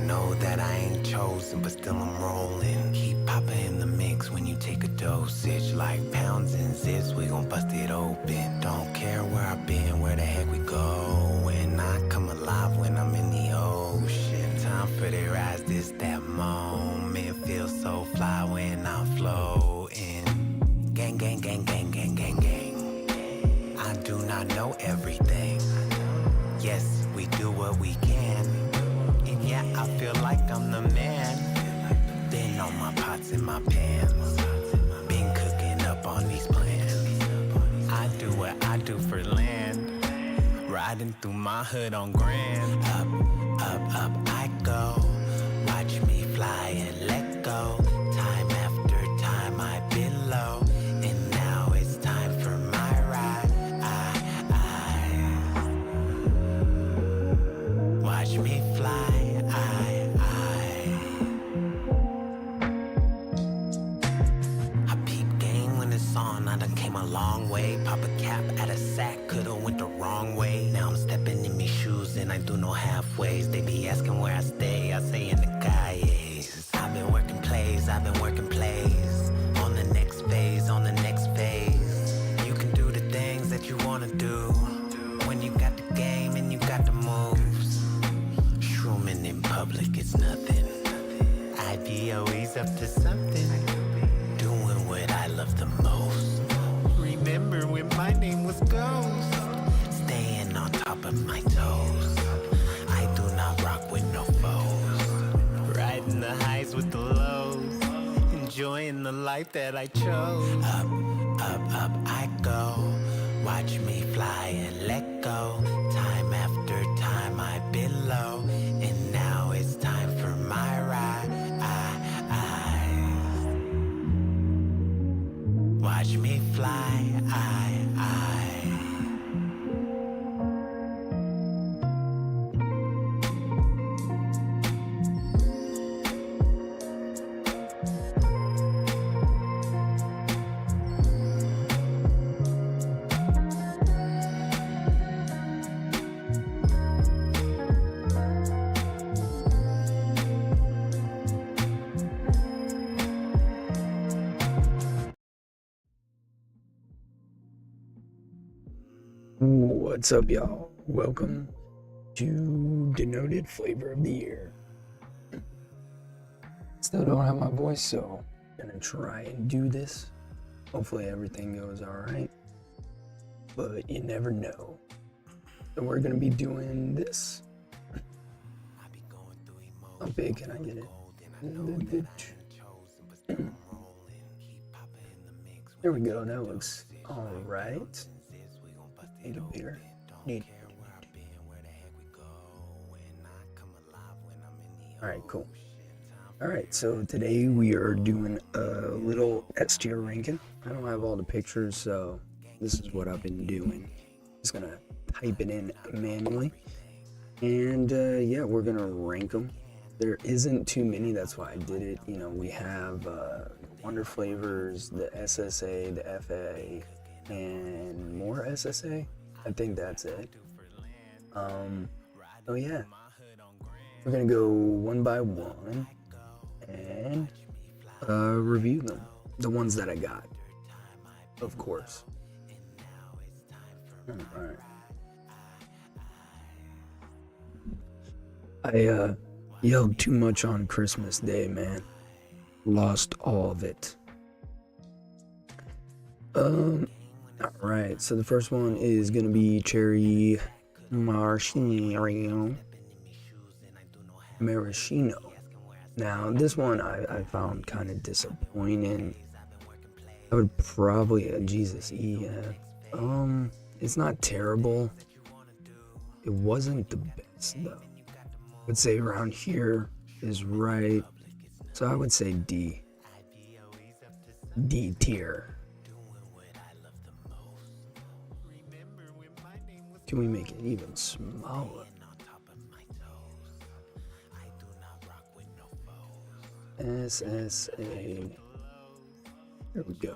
know that I ain't chosen, but still I'm rolling. Keep popping in the mix when you take a dosage. Like pounds and zips, we gon' bust it open. Don't care where I've been, where the heck we going. I come alive when I'm in the ocean. Time for the rise, this that moment. Feels so fly when I'm floating. Gang, gang, gang, gang, gang, gang, gang. I do not know everything. Yes, we do what we can. And yeah, I feel like I'm the man. Been on my pots and my pans. Been cooking up on these plans. I do what I do for land. Riding through my hood on grand. Up, up, up I go. Watch me fly and let go. Time after time I've been low. And now it's time for my ride. Watch me fly. I peep game when it's on. I done came a long way. Pop a cap at a sack, coulda went the wrong way. Now I'm stepping in me shoes and I do no halfways. They be asking where I stay, I say in the calles. I've been working plays, I've been working plays. On the next phase, on the next phase. You can do the things that you wanna do when you got the game and you got the moves. Shrooming in public is nothing. I be always up to something. Doing what I love the most. Remember when my name was Ghost. Staying on top of my toes. I do not rock with no foes. Riding the highs with the lows. Enjoying the life that I chose. Up, up, up I go. Watch me fly and let go. Time after time I've been low. And now it's time for my ride. Watch me fly. What's up, y'all? Welcome to Denoted Flavor of the Year. Still don't have my voice, so I'm gonna try and do this. Hopefully everything goes alright, but you never know. So we're gonna be doing this. How big can I get it? There we go, that looks alright. Make it bigger. Alright, cool. Alright, so today we are doing a little S tier ranking. I don't have all the pictures, so this is what I've been doing. Just gonna type it in manually. And yeah, we're gonna rank them. There isn't too many, that's why I did it. You know, we have Wonder Flavors, the SSA, the FA, and more SSA. I think that's it. Oh yeah, we're gonna go one by one and review them, the ones that I got, of course. All right. I yelled too much on Christmas Day, man. Lost all of it. Alright, so the first one is gonna be cherry maraschino. Now this one I found kind of disappointing. I would probably Jesus, yeah. It's not terrible. It wasn't the best though. I would say around here is right. So I would say D. D tier. Can we make it even smaller? SSA. There we go.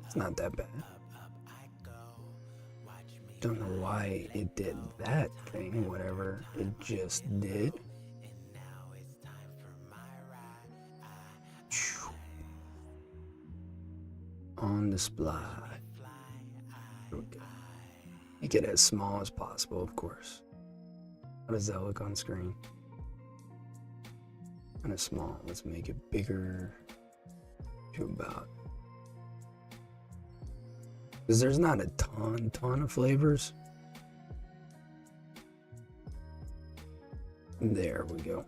It's not that bad. Don't know why it did that thing, whatever it just did. on display. There we go. Make it as small as possible, of course. How does that look on screen? Kind of small. Let's make it bigger to about, because there's not a ton of flavors. There we go.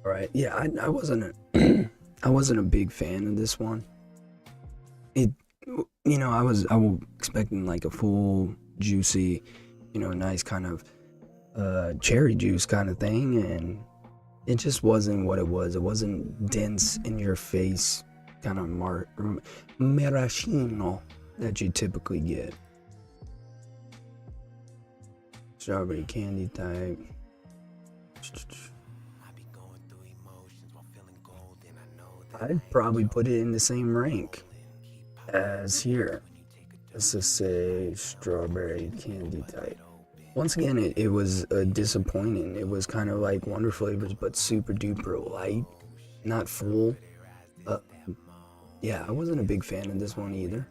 All right. Yeah, I wasn't I wasn't a big fan of this one. It, I was expecting like a full, juicy, nice kind of cherry juice kind of thing, and it just wasn't what it was. It wasn't dense in your face kind of maraschino that you typically get. Strawberry candy type. I'd probably put it in the same rank as here. Let's just say strawberry candy type. Once again, it was disappointing. It was kind of like Wonder Flavors, but super duper light, not full. Yeah, I wasn't a big fan of this one either.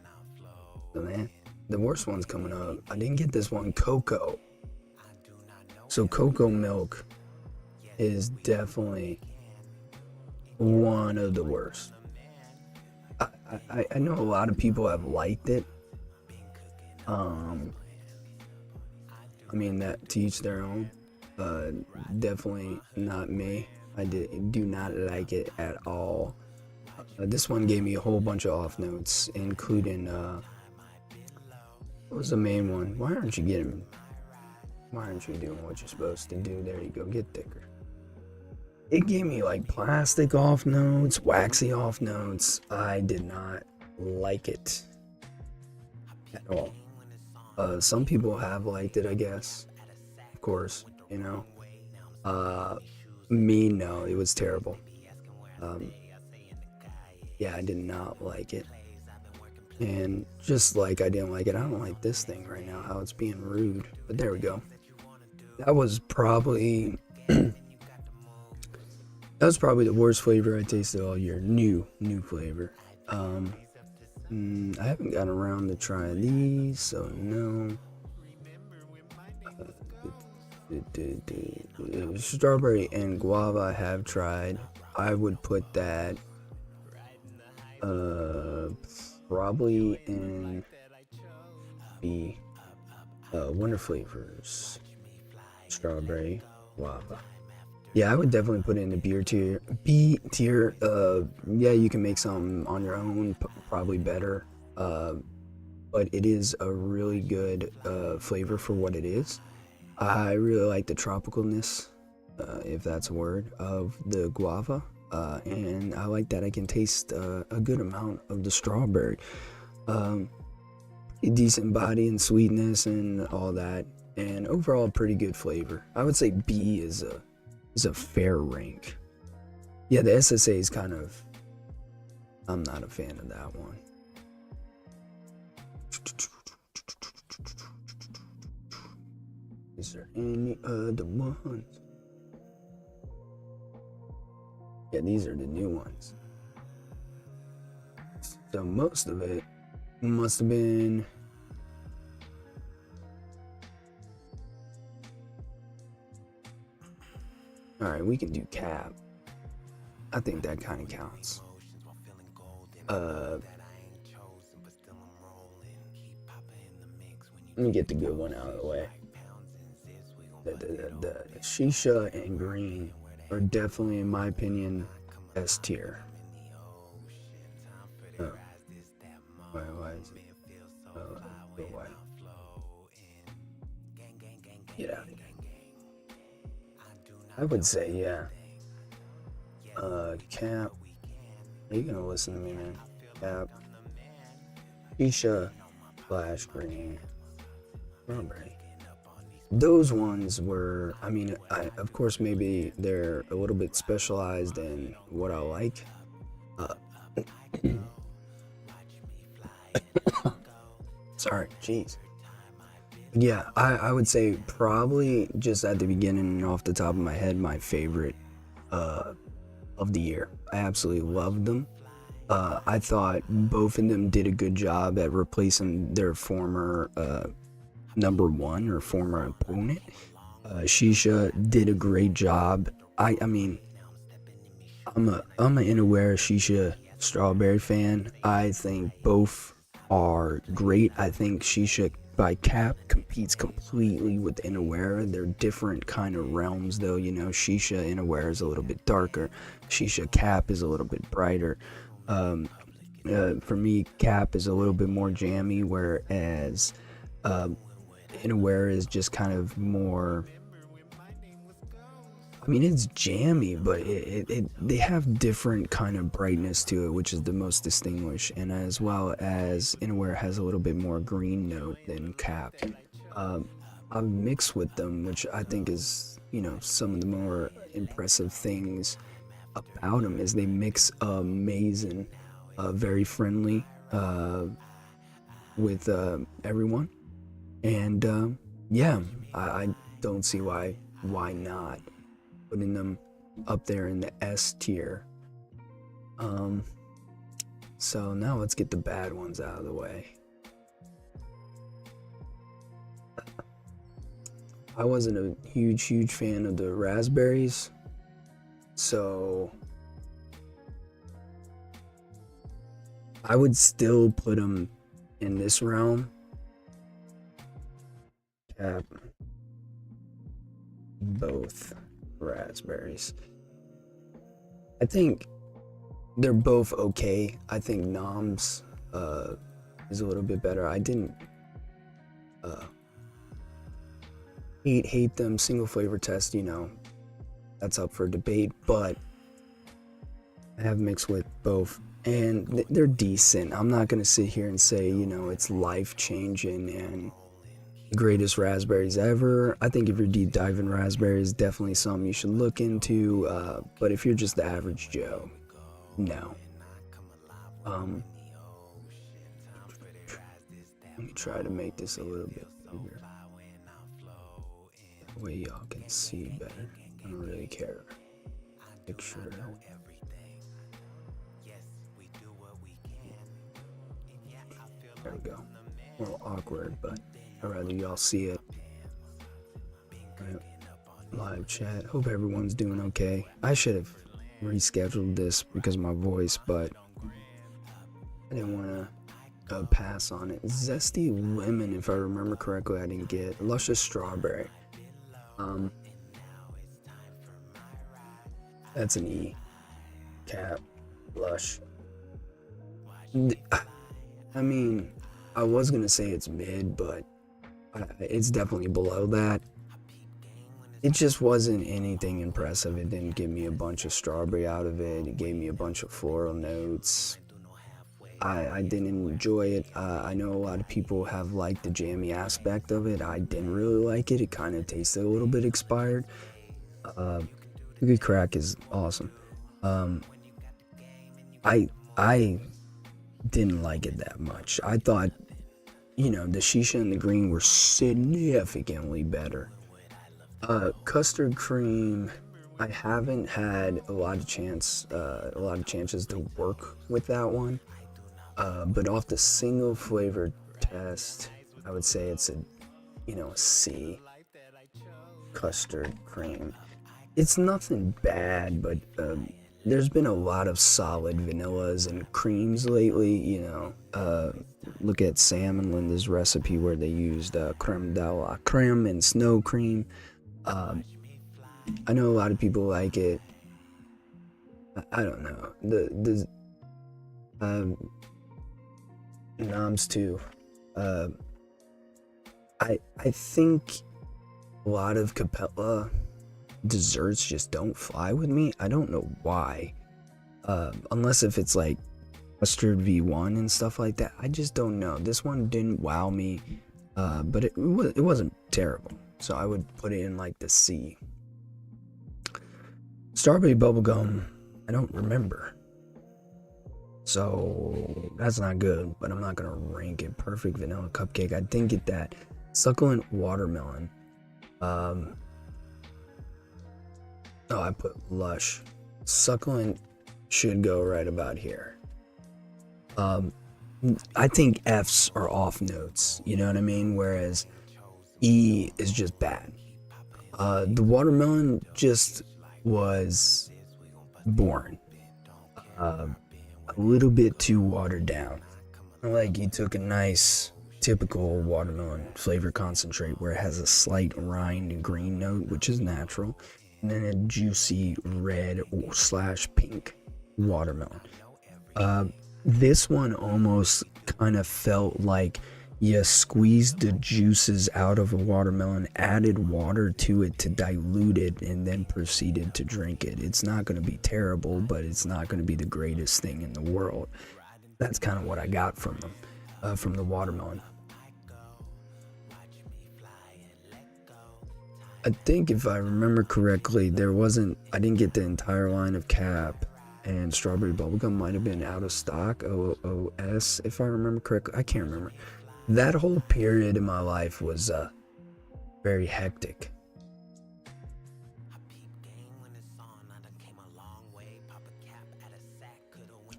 So man, the worst one's coming up. I didn't get this one, cocoa. So cocoa milk is definitely one of the worst. I know a lot of people have liked it. I mean, that to each their own. Definitely not me. I do not like it at all. This one gave me a whole bunch of off notes, including what was the main one? Why aren't you doing what you're supposed to do? There you go, get thicker. It gave me like plastic off notes, waxy off notes. I did not like it at all. Some people have liked it, I guess. Of course, Me, no, it was terrible. Yeah, I did not like it. And just like I didn't like it, I don't like this thing right now, how it's being rude. But there we go. That was probably the worst flavor I tasted all year. New flavor. I haven't gotten around to try these, so no. Strawberry and guava I have tried. I would put that probably in the Wonder Flavors. Strawberry, guava. Yeah, I would definitely put it in the B tier. Yeah, you can make some on your own, probably better. But it is a really good flavor for what it is. I really like the tropicalness, if that's a word, of the guava. And I like that I can taste a good amount of the strawberry. Decent body and sweetness and all that. And overall, pretty good flavor. I would say B is a fair rank. Yeah, the SSA is kind of, I'm not a fan of that one. Is there any other ones? Yeah, these are the new ones. So most of it must have been alright, we can do cap. I think that kind of counts. Let me get the good one out of the way. The shisha and green are definitely, in my opinion, S tier. Oh. Why is it? Why? Get out of here. I would say, yeah. Cap. Are you gonna listen to me, man? Cap. Shisha / green. Strawberry. Those ones were, I mean, of course, maybe they're a little bit specialized in what I like. Sorry, jeez. Yeah, I would say probably just at the beginning and off the top of my head, my favorite of the year. I absolutely loved them. I thought both of them did a good job at replacing their former number one or former opponent. Shisha did a great job. I mean, I'm an Inaware Shisha Strawberry fan. I think both are great. I think Shisha by Cap competes completely with Inaware. They're different kind of realms though, you know. Shisha Inaware is a little bit darker. Shisha Cap is a little bit brighter. For me, Cap is a little bit more jammy, whereas Inaware is just kind of more. I mean, it's jammy, but they have different kind of brightness to it, which is the most distinguished. And as well as Inaware has a little bit more green note than Cap. I've mixed with them, which I think is, you know, some of the more impressive things about them is they mix amazing, very friendly with everyone, and yeah, I don't see why not putting them up there in the S tier. So now let's get the bad ones out of the way. I wasn't a huge fan of the raspberries, so I would still put them in this realm. Cap, both raspberries. I think they're both okay. I think Noms is a little bit better. I didn't hate them. Single flavor test, you know, that's up for debate, but I have mixed with both and they're decent. I'm not gonna sit here and say, you know, it's life-changing and the greatest raspberries ever. I think if you're deep diving raspberries, definitely something you should look into, but if you're just the average Joe, no. Let me try to make this a little bit bigger. That way y'all can see better. I don't really care. Picture. There we go. A little awkward, but I'd rather y'all see it. Right. Live chat. Hope everyone's doing okay. I should have rescheduled this because of my voice, but I didn't want to pass on it. Zesty lemon, if I remember correctly, I didn't get. Luscious strawberry. That's an E. Cap. Lush. I mean, I was gonna say it's mid, but it's definitely below that. It just wasn't anything impressive. It didn't give me a bunch of strawberry out of it. It gave me a bunch of floral notes. I didn't enjoy it. I know a lot of people have liked the jammy aspect of it. I didn't really like it. It kind of tasted a little bit expired. Cookie crack is awesome. I didn't like it that much. I thought, you know, the shisha and the green were significantly better. Custard cream, I haven't had a lot of chances to work with that one. But off the single flavor test, I would say it's a C. Custard cream. It's nothing bad, but there's been a lot of solid vanillas and creams lately, you know. Look at Sam and Linda's recipe where they used creme de la creme and snow cream. I know a lot of people like it. I don't know. The Noms too. I think a lot of Capella desserts just don't fly with me. I don't know why. Unless if it's like mustard V1 and stuff like that. I just don't know. This one didn't wow me, but it wasn't terrible. So I would put it in like the C. Strawberry bubblegum, I don't remember. So that's not good, but I'm not gonna rank it. Perfect vanilla cupcake, I didn't get that. Succulent watermelon. Oh, I put lush. Succulent should go right about here. I think F's are off notes, you know what I mean? Whereas E is just bad. The watermelon just was boring. A little bit too watered down. Like you took a nice typical watermelon flavor concentrate where it has a slight rind and green note, which is natural, and then a juicy red slash pink watermelon. This one almost kind of felt like you squeezed the juices out of a watermelon, added water to it to dilute it, and then proceeded to drink it. It's not going to be terrible, but it's not going to be the greatest thing in the world. That's kind of what I got from them, from the watermelon. I think if I remember correctly, I didn't get the entire line of Cap, and strawberry bubblegum might have been out of stock, OOS, if I remember correctly. I can't remember. That whole period in my life was very hectic.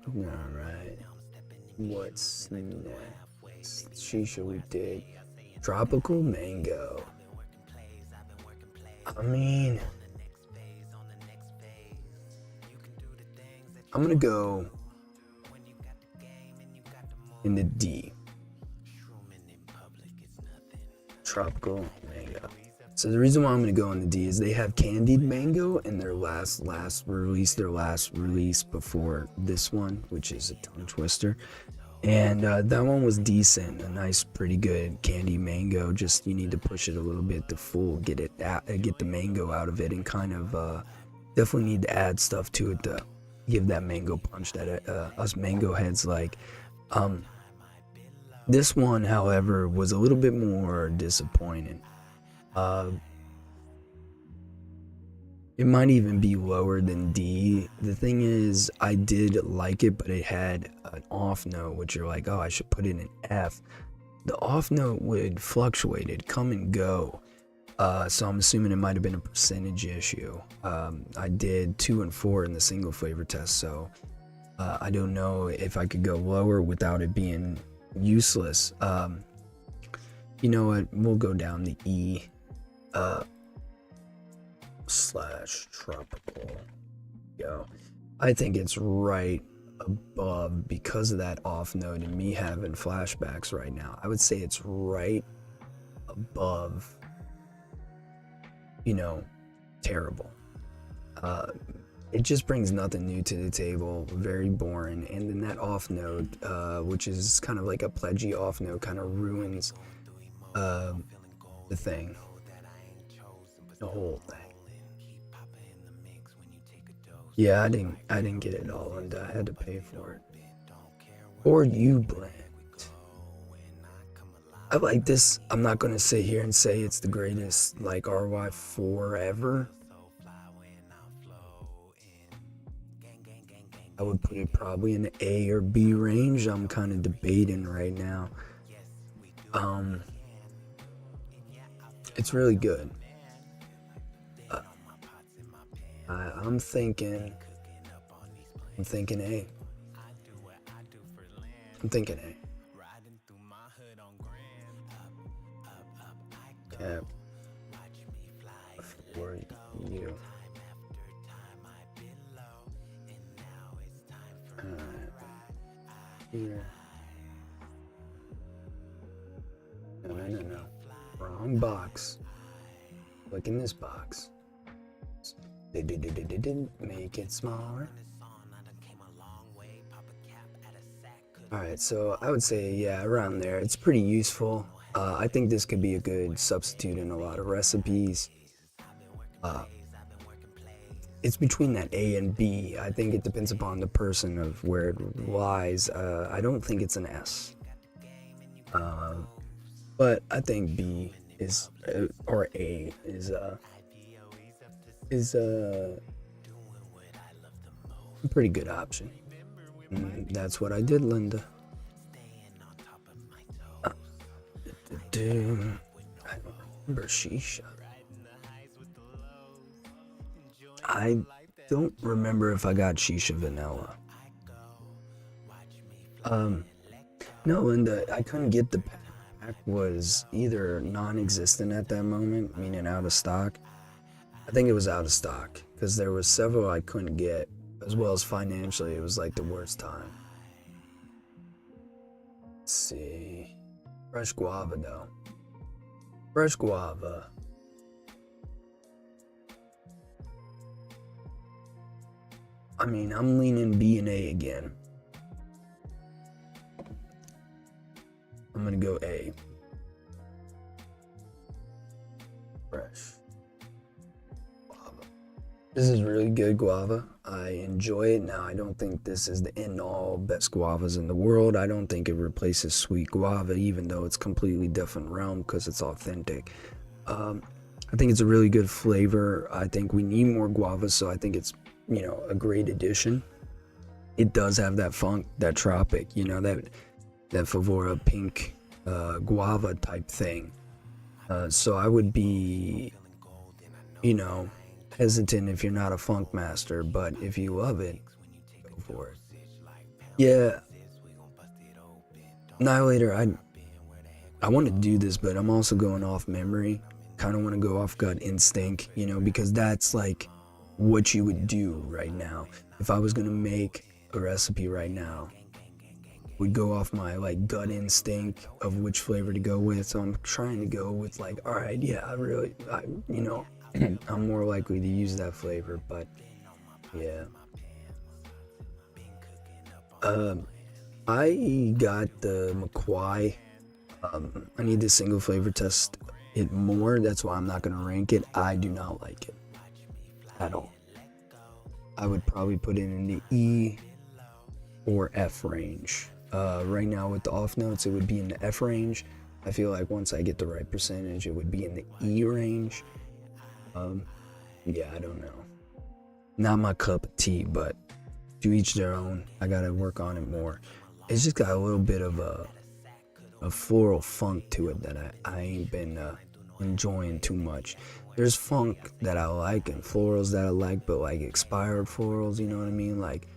Alright, what's next? Shisha we did. Tropical mango. I mean, I'm gonna go in the D. Tropical mango. So the reason why I'm gonna go in the D is they have candied mango in their last release before this one, which is a tongue twister. And that one was decent, a nice, pretty good candy mango. Just you need to push it a little bit to get the mango out of it, and kind of definitely need to add stuff to it to give that mango punch that us mango heads like. This one, however, was a little bit more disappointing. It might even be lower than D. The thing is, I did like it, but it had an off note, which you're like, oh, I should put it in F. The off note would fluctuate, it'd come and go. So I'm assuming it might have been a percentage issue. I did 2 and 4 in the single flavor test, so I don't know if I could go lower without it being useless. You know what? We'll go down the E. Slash tropical. Yo, I think it's right above because of that off note and me having flashbacks right now. I would say it's right above, terrible. It just brings nothing new to the table, very boring. And then that off note, which is kind of like a pledgy off note, kind of ruins the thing, the whole thing. Yeah, I didn't get it all, and I had to pay for it. Or you blend. I like this. I'm not gonna sit here and say it's the greatest like RY4 ever. I would put it probably in the A or B range. I'm kind of debating right now. It's really good. I'm thinking A. I'm thinking A. Cap for you. Here. No. Wrong box. Look in this box. Didn't make it smaller. Alright, so I would say, yeah, around there. It's pretty useful. I think this could be a good substitute in a lot of recipes. It's between that A and B. I think it depends upon the person of where it lies. I don't think it's an S. But I think B is, or A is a pretty good option. That's what I did, Linda. I don't remember Shisha. I don't remember if I got Shisha vanilla. No, and I couldn't get the pack. Was either non-existent at that moment, meaning out of stock. I think it was out of stock because there was several I couldn't get, as well as financially, it was like the worst time. Let's see, fresh guava though. Fresh guava. I mean, I'm leaning B and A again. I'm gonna go A. Fresh guava. This is really good guava. I enjoy it. Now, I don't think this is the end-all best guavas in the world. I don't think it replaces sweet guava, even though it's completely different realm because it's authentic. I think it's a really good flavor. I think we need more guavas, so I think it's, a great addition. It does have that funk, that tropic, that Favora pink guava type thing. So I would be, hesitant if you're not a funk master, but if you love it, go for it. Yeah, Annihilator, I want to do this, but I'm also going off memory. Kind of want to go off gut instinct, because that's like what you would do right now. If I was going to make a recipe right now, would go off my like gut instinct of which flavor to go with. So I'm trying to go with like, all right, yeah, I'm more likely to use that flavor, but yeah. I got the McQuai. I need to single flavor test it more. That's why I'm not gonna rank it. I do not like it at all. I would probably put it in the E or F range. Right now with the off notes, it would be in the F range. I feel like once I get the right percentage, it would be in the E range. Yeah, I don't know. Not my cup of tea, but to each their own. I gotta work on it more. It's just got a little bit of a floral funk to it that I ain't been enjoying too much. There's funk that I like and florals that I like, but like expired florals, you know what I mean? Like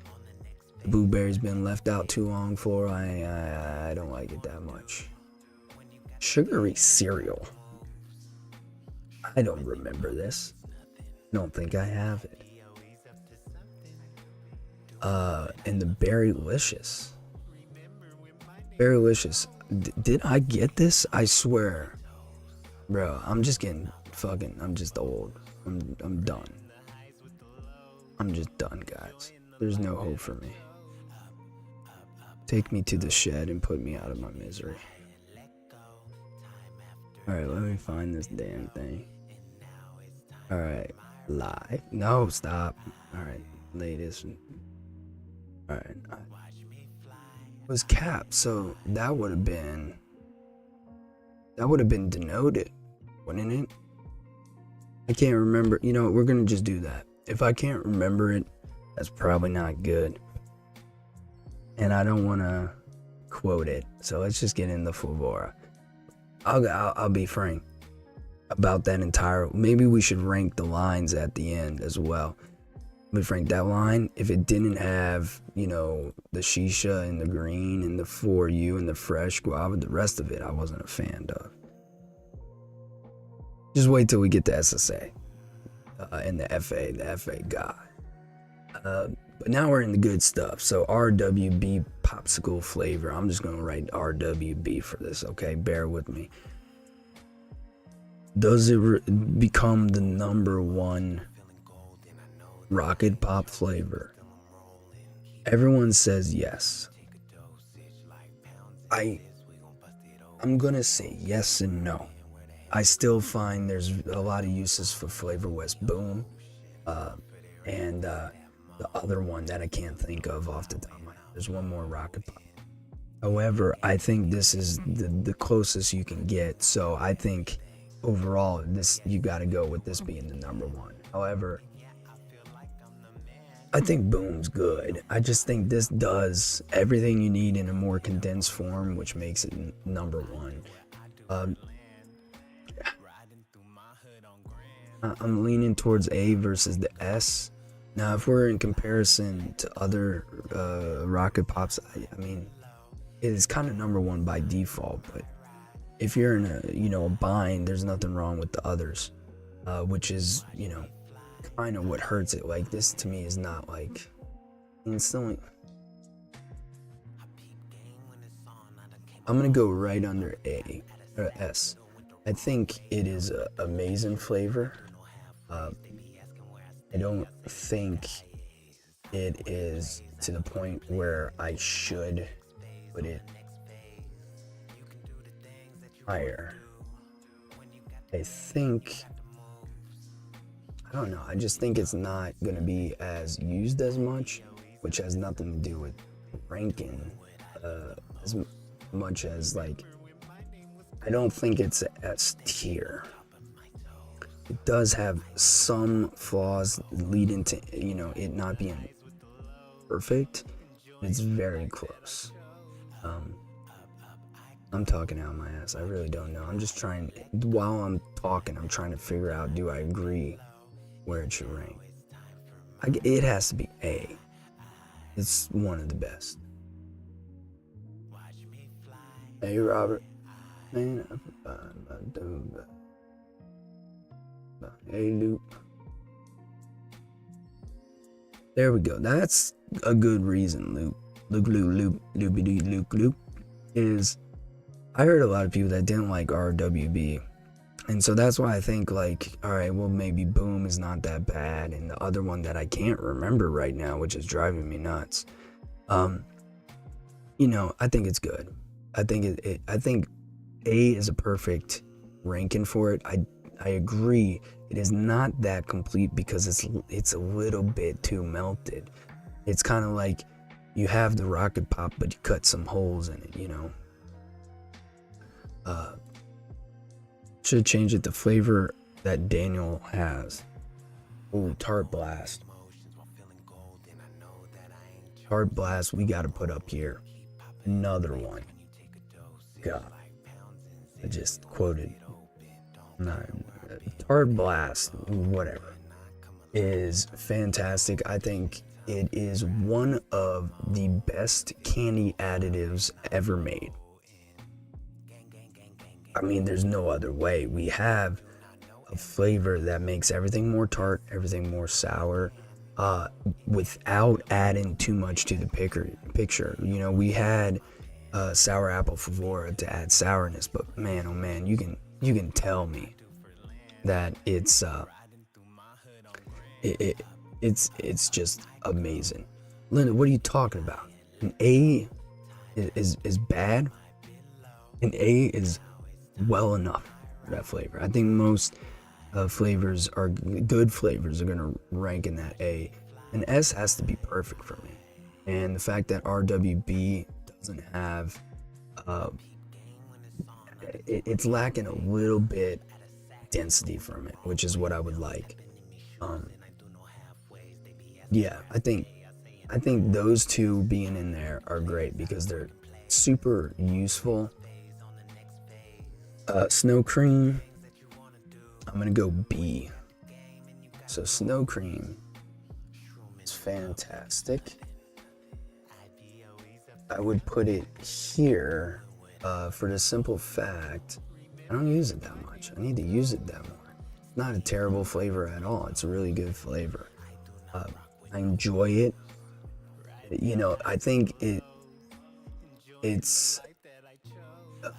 blueberry's been left out too long floral, I don't like it that much. Sugary cereal. I don't remember this. Don't think I have it. And the Berrylicious. Berrylicious. Did I get this? I swear. Bro, I'm just getting fucking, I'm just old. I'm done. I'm just done, guys. There's no hope for me. Take me to the shed and put me out of my misery. Alright, let me find this damn thing. Alright, live. No, stop. Alright, latest. Alright. It was Cap, so that would have been Denoted, wouldn't it? I can't remember. You know what, we're gonna just do that. If I can't remember it, that's probably not good. And I don't wanna quote it. So let's just get in the Favora. I'll be frank about that entire. Maybe we should rank the lines at the end as well. But frank, that line, if it didn't have, the shisha and the green and the for you and the fresh guava, the rest of it I wasn't a fan of. Just wait till we get to SSA and the FA guy. But now we're in the good stuff. So RWB popsicle flavor. I'm just gonna write RWB for this, okay? Bear with me. Does it become the #1 rocket pop flavor? Everyone says yes. I'm gonna say yes and no. I still find there's a lot of uses for Flavor West Boom, and the other one that I can't think of off the top of my head. There's one more rocket pop. However, I think this is the closest you can get. So I think overall, you got to go with this being the #1. However, I think Boom's good. I just think this does everything you need in a more condensed form, which makes it #1. I'm leaning towards A versus the S. Now, if we're in comparison to other Rocket Pops, I mean, is kind of number one by default, but if you're in a bind, there's nothing wrong with the others, which is kind of what hurts it. Like, this to me is not like instantly. I'm gonna go right under A or S. I think it is an amazing flavor. I don't think it is to the point where I should put it higher. I don't know. I just think it's not going to be as used as much, which has nothing to do with ranking as much as, like, I don't think it's a S tier. It does have some flaws leading to, it not being perfect. It's very close. I'm talking out my ass. I really don't know. I'm just trying, while I'm talking, I'm trying to figure out, do I agree where it should rank? It has to be A. It's one of the best. Hey, Robert. Man, hey, Luke. There we go. That's a good reason, Luke. Luke, is I heard a lot of people that didn't like RWB. And so that's why I think, like, all right, well, maybe Boom is not that bad. And the other one that I can't remember right now, which is driving me nuts, I think it's good. I think A is a perfect ranking for it. I agree. It is not that complete because it's a little bit too melted. It's kind of like you have the rocket pop, but you cut some holes in it, Should change it to flavor that Daniel has. Ooh, Tart Blast. Tart Blast, we got to put up here. Another one. God, I just quoted. Tart Blast, whatever, is fantastic. I think it is one of the best candy additives ever made. I mean, there's no other way. We have a flavor that makes everything more tart, everything more sour, without adding too much to the picture. We had sour apple favora to add sourness, but man, oh man, you can tell me that it's just amazing. Linda, what are you talking about? An A is bad. An A is well enough for that flavor. I think most flavors are good flavors are gonna rank in that A. An S has to be perfect for me. And the fact that RWB doesn't have it's lacking a little bit density from it, which is what I would like. I think those two being in there are great because they're super useful. Snow cream, I'm gonna go B. So snow cream is fantastic. I would put it here for the simple fact I don't use it that much. I need to use it that more. It's not a terrible flavor at all. It's a really good flavor. I enjoy it. I think it's a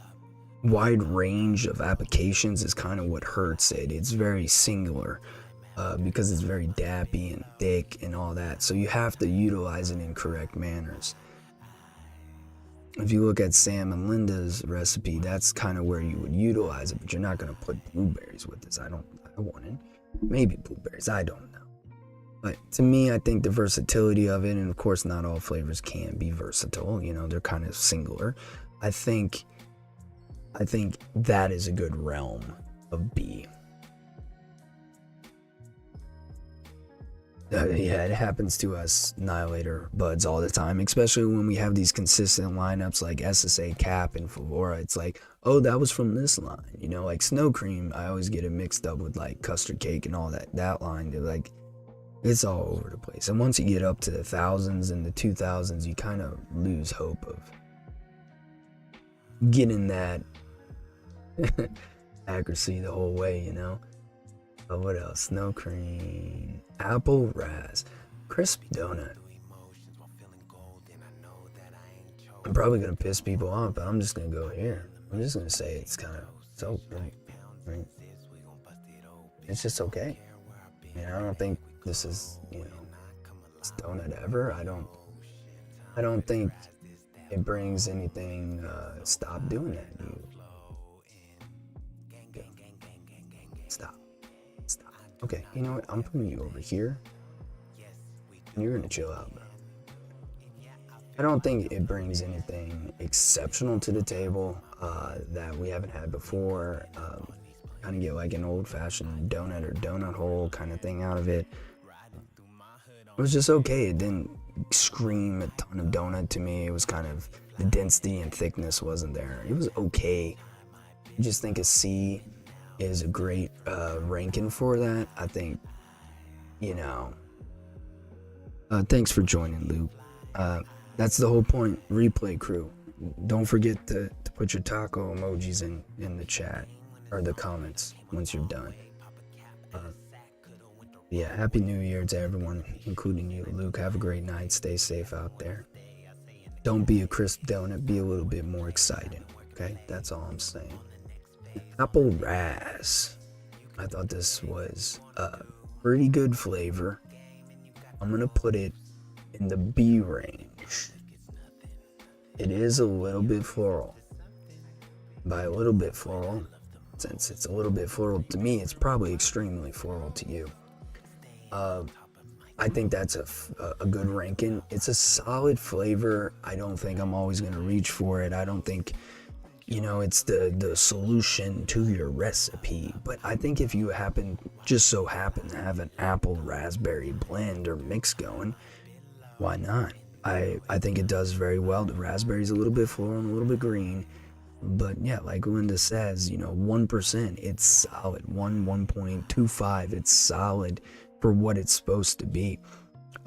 wide range of applications is kind of what hurts it. It's very singular because it's very dappy and thick and all that. So you have to utilize it in correct manners. If you look at Sam and Linda's recipe, that's kind of where you would utilize it, but you're not going to put blueberries with this. I wanted maybe blueberries. I don't know. But to me, I think the versatility of it, and of course not all flavors can be versatile, they're kind of singular. I think that is a good realm of B. It happens to us Annihilator buds all the time, especially when we have these consistent lineups like SSA, Cap, and Favora. It's like, oh, that was from this line, like Snow Cream. I always get it mixed up with like Custard Cake and all that line. They're like, it's all over the place. And once you get up to the thousands and the 2000s, you kind of lose hope of getting that accuracy the whole way, you know. But what else? No cream, apple ras, crispy donut. I'm probably gonna piss people off, but I'm just gonna go here. I'm just gonna say it's kind of so great. Right? It's just okay. I don't think this is, best donut ever. I don't think it brings anything. Stop doing that. Stop. Okay, you know what? I'm putting you over here, and you're gonna chill out, bro. I don't think it brings anything exceptional to the table that we haven't had before. Kind of get like an old-fashioned donut or donut hole kind of thing out of it. It was just okay. It didn't scream a ton of donut to me. It was kind of, the density and thickness wasn't there. It was okay. I just think a C is a great ranking for that. I think, thanks for joining, Luke. That's the whole point. Replay crew, don't forget to put your taco emojis in the chat or the comments once you're done. Yeah, happy New Year to everyone, including you, Luke. Have a great night. Stay safe out there. Don't be a crisp donut. Be a little bit more exciting. Okay, that's all I'm saying. Apple ras. I thought this was a pretty good flavor. I'm gonna put it in the B range. It is a little bit floral. By a little bit floral, since it's a little bit floral to me, it's probably extremely floral to you. I think that's a good ranking. It's a solid flavor. I don't think I'm always going to reach for it. I don't think, it's the solution to your recipe. But I think if you just so happen to have an apple raspberry blend or mix going, why not? I think it does very well. The raspberry's a little bit floral and a little bit green. But yeah, like Linda says, 1%, it's solid. 1.25, it's solid for what it's supposed to be.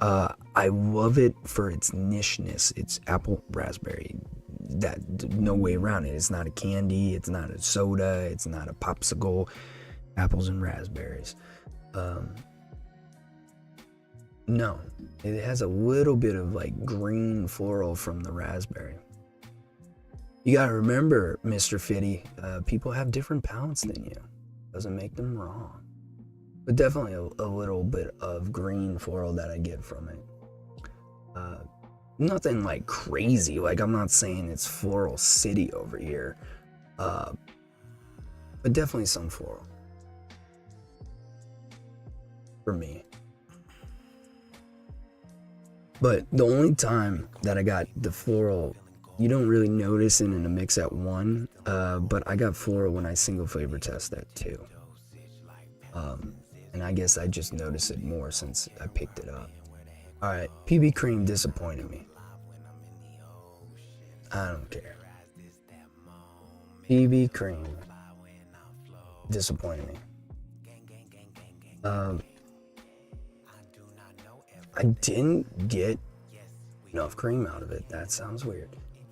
I love it for its nicheness. It's apple raspberry. That no way around it. It's not a candy. It's not a soda. It's not a popsicle. Apples and raspberries. No, it has a little bit of like green floral from the raspberry. You gotta remember, Mr. Fitty, people have different palates than you. Doesn't make them wrong. But definitely a little bit of green floral that I get from it. Nothing like crazy. Like, I'm not saying it's floral city over here. But definitely some floral. For me. But the only time that I got the floral, you don't really notice it in a mix at 1, but I got floral when I single flavor test at 2. And I guess I just noticed it more since I picked it up. Alright, PB Cream disappointed me. I don't care. PB Cream disappointed me. I didn't get enough cream out of it. That sounds weird.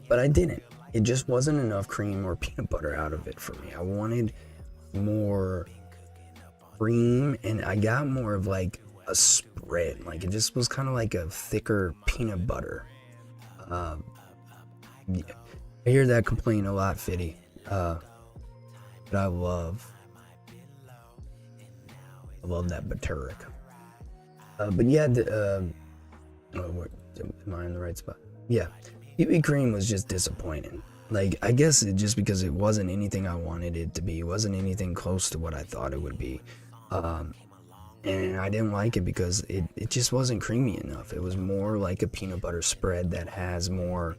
But I didn't. It just wasn't enough cream or peanut butter out of it for me. I wanted more cream, and I got more of like a spread. Like, it just was kind of like a thicker peanut butter. Yeah. I hear that complaint a lot, Fitty. But I love that Baturic. But yeah, am I in the right spot? Yeah, PB Cream was just disappointing. Like, I guess just because it wasn't anything I wanted it to be. It wasn't anything close to what I thought it would be. And I didn't like it because it just wasn't creamy enough. It was more like a peanut butter spread that has more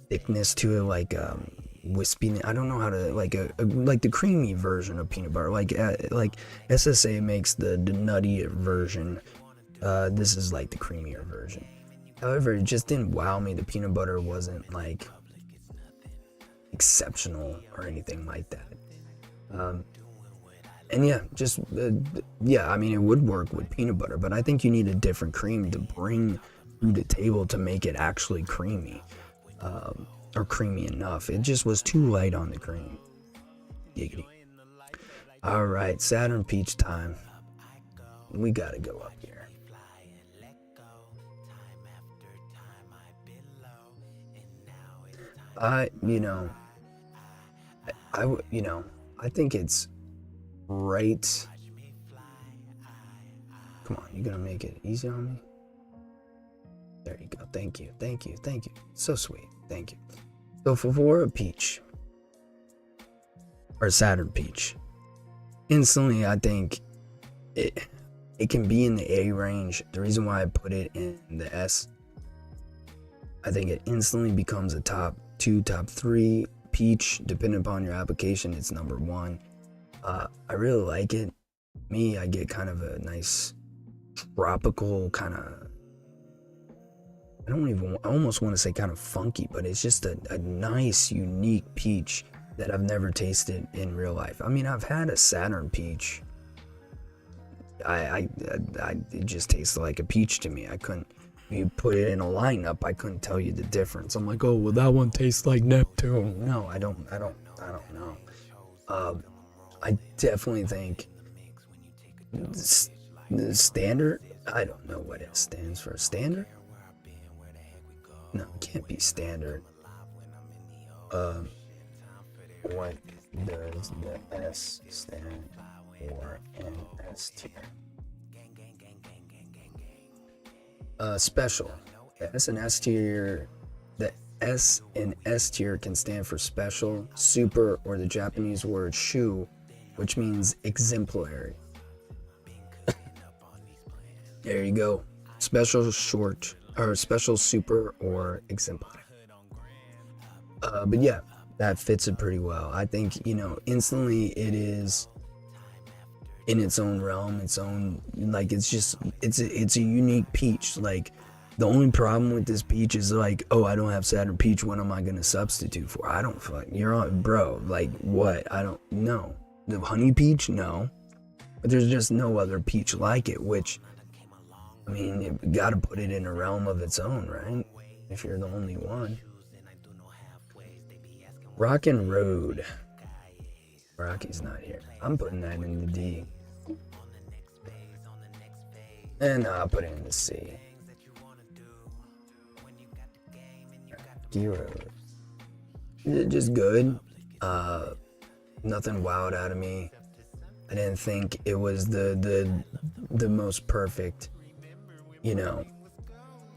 thickness to it, like wispy. I don't know how to, like the creamy version of peanut butter. Like SSA makes the nutty version. This is like the creamier version. However, it just didn't wow me. The peanut butter wasn't like exceptional or anything like that. And yeah, I mean, it would work with peanut butter, but I think you need a different cream to bring to the table to make it actually creamy. or creamy enough. It just was too light on the cream. Giggity. All right, Saturn Peach time. We gotta go up here. I think it's right. Come on, you gonna make it easy on me? There you go. Thank you. So sweet. Thank you. So for a peach, or Saturn Peach, instantly I think it can be in the A range. The reason why I put it in the S, I think it instantly becomes a top 2, top 3 peach, depending upon your application. It's number 1. I really like it. I get kind of a nice tropical kind of, I almost want to say kind of funky, but it's just a nice, unique peach that I've never tasted in real life. I mean, I've had a Saturn Peach. It just tasted like a peach to me. I couldn't, you put it in a lineup, I couldn't tell you the difference. I'm like, oh, well, that one tastes like Neptune. No, I don't know. I definitely think the standard, I don't know what it stands for. Standard? No, it can't be standard. What does the S stand for in S tier? Special. The S and S tier. The S and S tier can stand for special, super, or the Japanese word shu, which means exemplary. There you go. Special, short, or special, super, or exemplary. But yeah, that fits it pretty well. I think, instantly it is in its own realm, its own, like, it's a unique peach. Like, the only problem with this peach is like, oh, I don't have Saturn Peach, what am I gonna substitute for? I don't fuck, you're on, bro, like, what? I don't know. The honey peach, no. But there's just no other peach like it, which, I mean, you gotta put it in a realm of its own, right? If you're the only one. Rockin' Road. Rocky's not here. I'm putting that in the D. And I'll put it in the C. Rocky Road. Just good. Nothing wowed out of me. I didn't think it was the most perfect,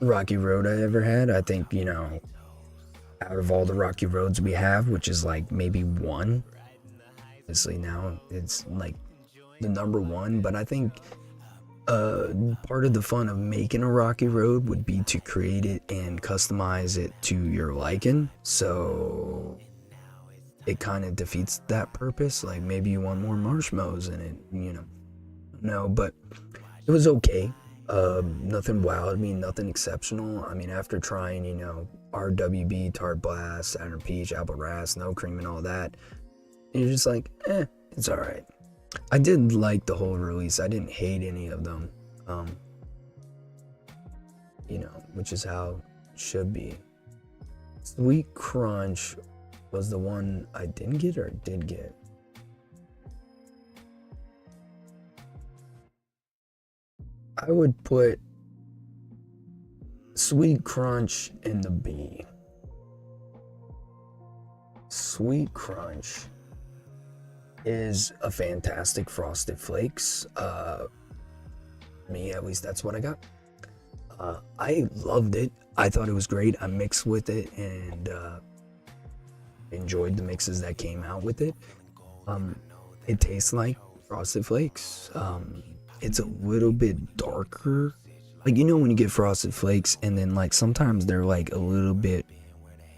Rocky Road I ever had. I think, out of all the Rocky Roads we have, which is like maybe 1, obviously now it's like the number 1, but I think part of the fun of making a Rocky Road would be to create it and customize it to your liking. So it kind of defeats that purpose. Like, maybe you want more marshmallows in it, no, but it was okay. Nothing wowed me, nothing exceptional. I mean, after trying, RWB, Tart Blast, Saturn Peach, Apple Ras, No Cream, and all that, you're just like, it's alright. I did like the whole release. I didn't hate any of them. Which is how it should be. Sweet Crunch was the one I didn't get or did get. I would put Sweet Crunch in the B. Sweet Crunch is a fantastic Frosted Flakes. Me, at least, that's what I got. I loved it. I thought it was great. I mixed with it and enjoyed the mixes that came out with it. It tastes like Frosted Flakes. It's a little bit darker. Like, when you get Frosted Flakes and then, like, sometimes they're like a little bit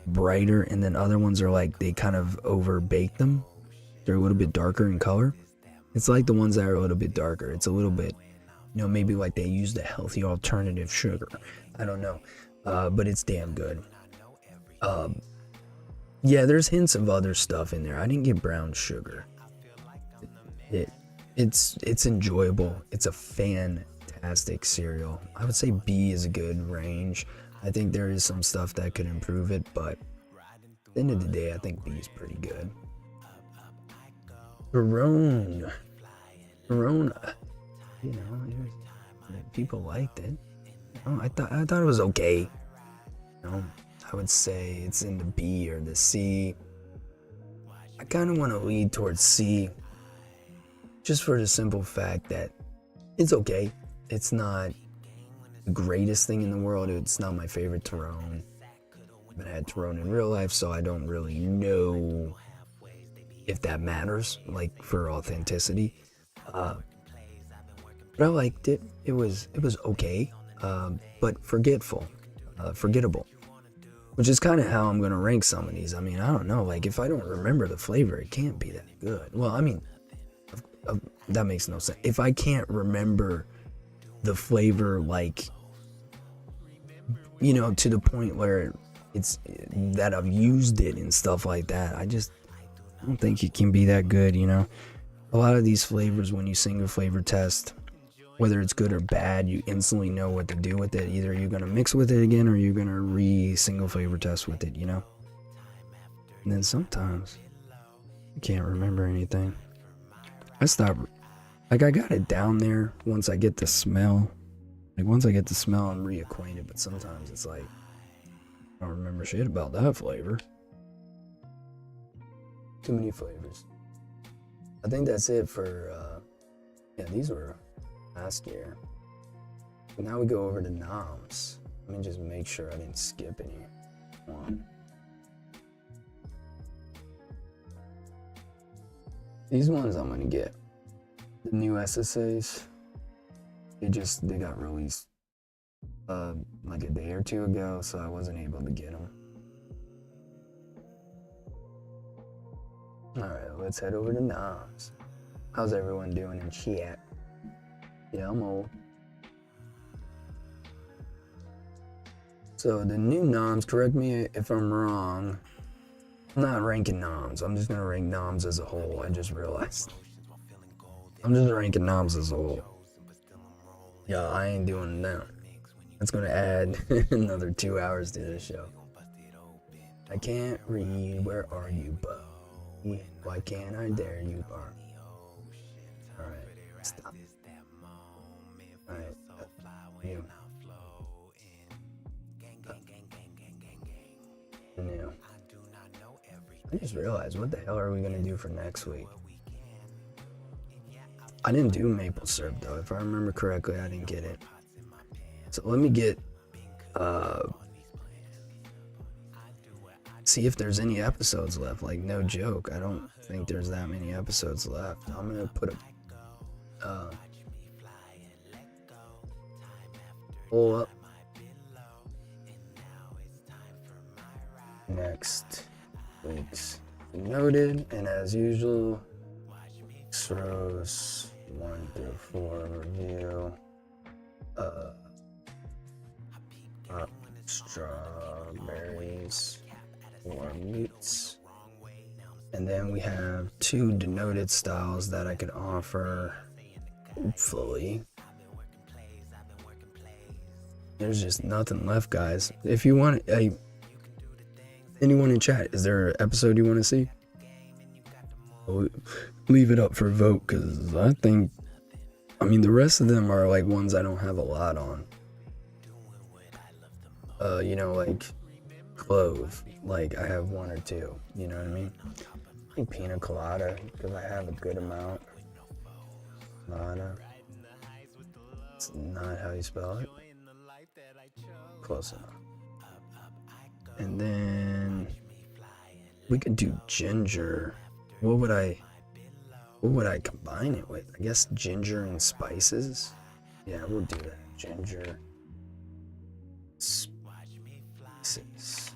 brighter, and then other ones are like they kind of over bake them. They're a little bit darker in color. It's like the ones that are a little bit darker. It's a little bit, maybe like they used a healthy alternative sugar. I don't know. But it's damn good. Yeah, there's hints of other stuff in there. I didn't get brown sugar. It's enjoyable. It's a fantastic cereal. I would say B is a good range. I think there is some stuff that could improve it, but the end of the day, I think B is pretty good. Corona. You know, people liked it. I thought it was okay. You know, I would say it's in the B or the C. I kind of want to lead towards C, just for the simple fact that it's okay. It's not the greatest thing in the world. It's not my favorite Tyrone. I haven't had Tyrone in real life, so I don't really know if that matters, like for authenticity. But I liked it. It was okay, but forgettable, which is kind of how I'm gonna rank some of these. I mean, I don't know. Like if I don't remember the flavor, it can't be that good. Well, I mean, that makes no sense. If I can't remember the flavor, like, you know, to the point where it's that I've used it and stuff like that, I don't think it can be that good, you know. A lot of these flavors, when you single flavor test, whether it's good or bad, you instantly know what to do with it. Either you're gonna mix with it again, or you're gonna single flavor test with it, you know. And then sometimes you can't remember anything. I got it down there once I get the smell. Like once I get the smell, I'm reacquainted. But sometimes it's like I don't remember shit about that flavor. Too many flavors. I think that's it for yeah, these were last year. Now we go over to noms. Let me just make sure I didn't skip any one. These ones I'm gonna get. The new SSAs. They got released like a day or two ago, so I wasn't able to get them. Alright, let's head over to noms. How's everyone doing in chat? Yeah, I'm old. So the new noms, correct me if I'm wrong. I'm not ranking noms. I'm just gonna rank noms as a whole. I just realized. I'm just ranking noms as a whole. Yeah, I ain't doing that. That's gonna add another 2 hours to the show. I can't read. Where are you, Bo? Why can't I dare you, Bar? Alright, stop. Alright, new. New. I just realized, what the hell are we gonna do for next week? I didn't do maple syrup though. If I remember correctly, I didn't get it. So let me get see if there's any episodes left. Like, no joke, I don't think there's that many episodes left. I'm gonna put a pull up next week's Denoted, and as usual, rows 1 through 4 review. Strawberries or meats. And then we have 2 Denoted styles that I could offer. Hopefully. There's just nothing left, guys. If you want, anyone in chat, is there an episode you want to see? Leave it up for vote, because I mean, the rest of them are like ones I don't have a lot on. You know, like clove, like I have 1 or 2, you know what I mean? I think pina colada, because I have a good amount. Colada. It's not how you spell it. Close enough. And then we could do ginger. What would I combine it with? I guess ginger and spices. Yeah, we'll do that. Ginger, spices.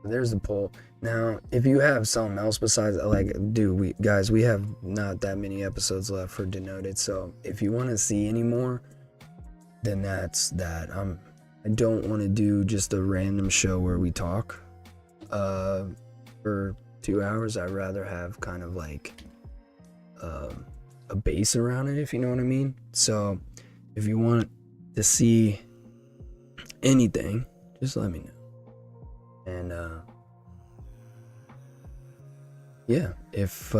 There's the poll. Now, if you have something else besides, like, dude, we have not that many episodes left for Denoted. So if you want to see any more, then that's that. I don't want to do just a random show where we talk for 2 hours. I'd rather have kind of like a base around it, if you know what I mean. So if you want to see anything, just let me know. And yeah, if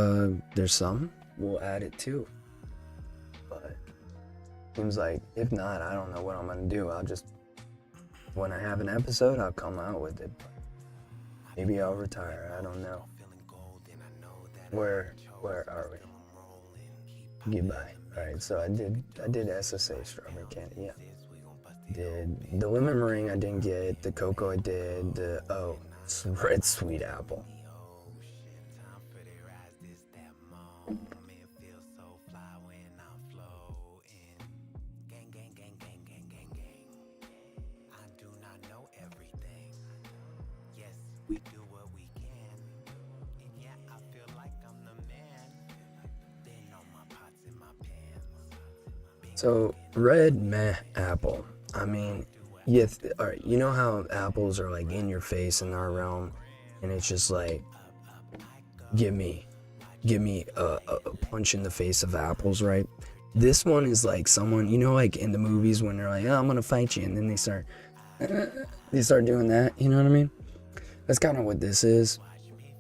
there's some, we'll add it too. But seems like if not, I don't know what I'm gonna do. I'll just, when I have an episode, I'll come out with it. Maybe I'll retire. I don't know. Where are we? Goodbye. All right, so I did SSA strawberry candy. Yeah. Did the lemon meringue I didn't get. The cocoa I did. The red sweet apple. So red meh apple. I mean, yeah. All right. You know how apples are like in your face in our realm, and it's just like, give me a punch in the face of apples, right? This one is like someone, you know, like in the movies when they're like, oh, I'm gonna fight you, and then they start doing that. You know what I mean? That's kind of what this is.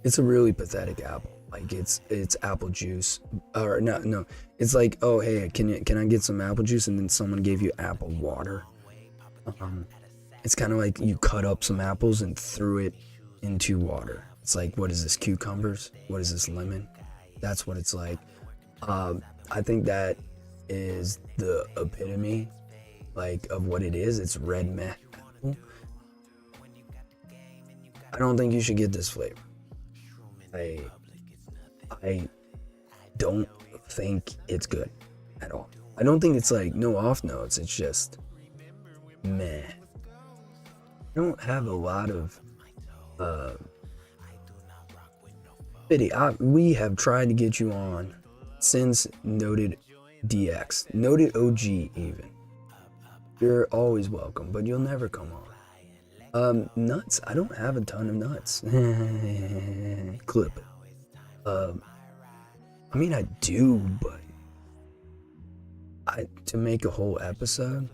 It's a really pathetic apple. Like it's apple juice, or no. It's like, oh hey, can I get some apple juice? And then someone gave you apple water. It's kind of like you cut up some apples and threw it into water. It's like, what is this, cucumbers? What is this, lemon? That's what it's like. I think that is the epitome, like, of what it is. It's red meh apple. I don't think you should get this flavor. I don't think it's good at all. I don't think it's like no off notes. It's just meh. I don't have a lot of pity. We have tried to get you on since Noted DX, Noted OG even. You're always welcome, but you'll never come on. Nuts. I don't have a ton of nuts. Clip it. I mean, I do, but to make a whole episode,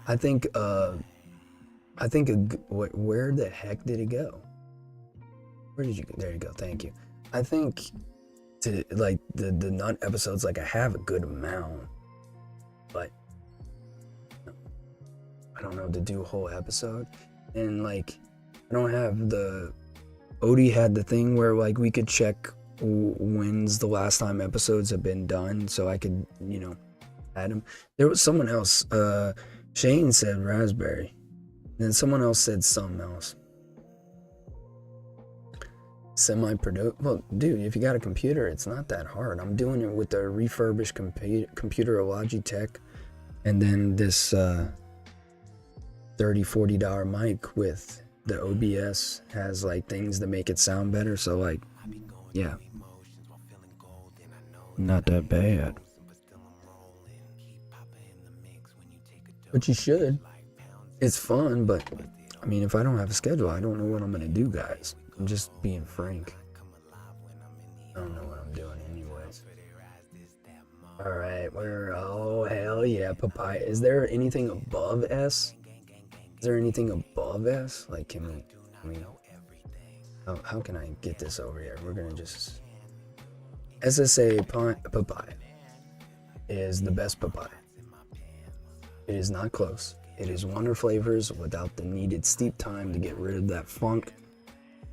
I think where the heck did it go? Where did you go? There you go. Thank you. I think to like the nut episodes, like I have a good amount, but I don't know to do a whole episode, and like I don't have the. Odie had the thing where like we could check when's the last time episodes have been done, so I could, you know, add them. There was someone else. Shane said raspberry, then someone else said something else. Semi-product. Well, dude, if you got a computer, it's not that hard. I'm doing it with a refurbished computer, a Logitech, and then this $30-$40 mic with the OBS has like things that make it sound better. So like, yeah, not that bad. But you should. It's fun, but I mean, if I don't have a schedule, I don't know what I'm gonna do, guys. I'm just being frank. I don't know what I'm doing anyways. Alright, oh hell yeah, papaya. Is there anything above S? Is there anything above S? Like, can we how can I get this over here? We're gonna just SSA papaya is the best papaya. It is not close. It is Wonder Flavors without the needed steep time to get rid of that funk.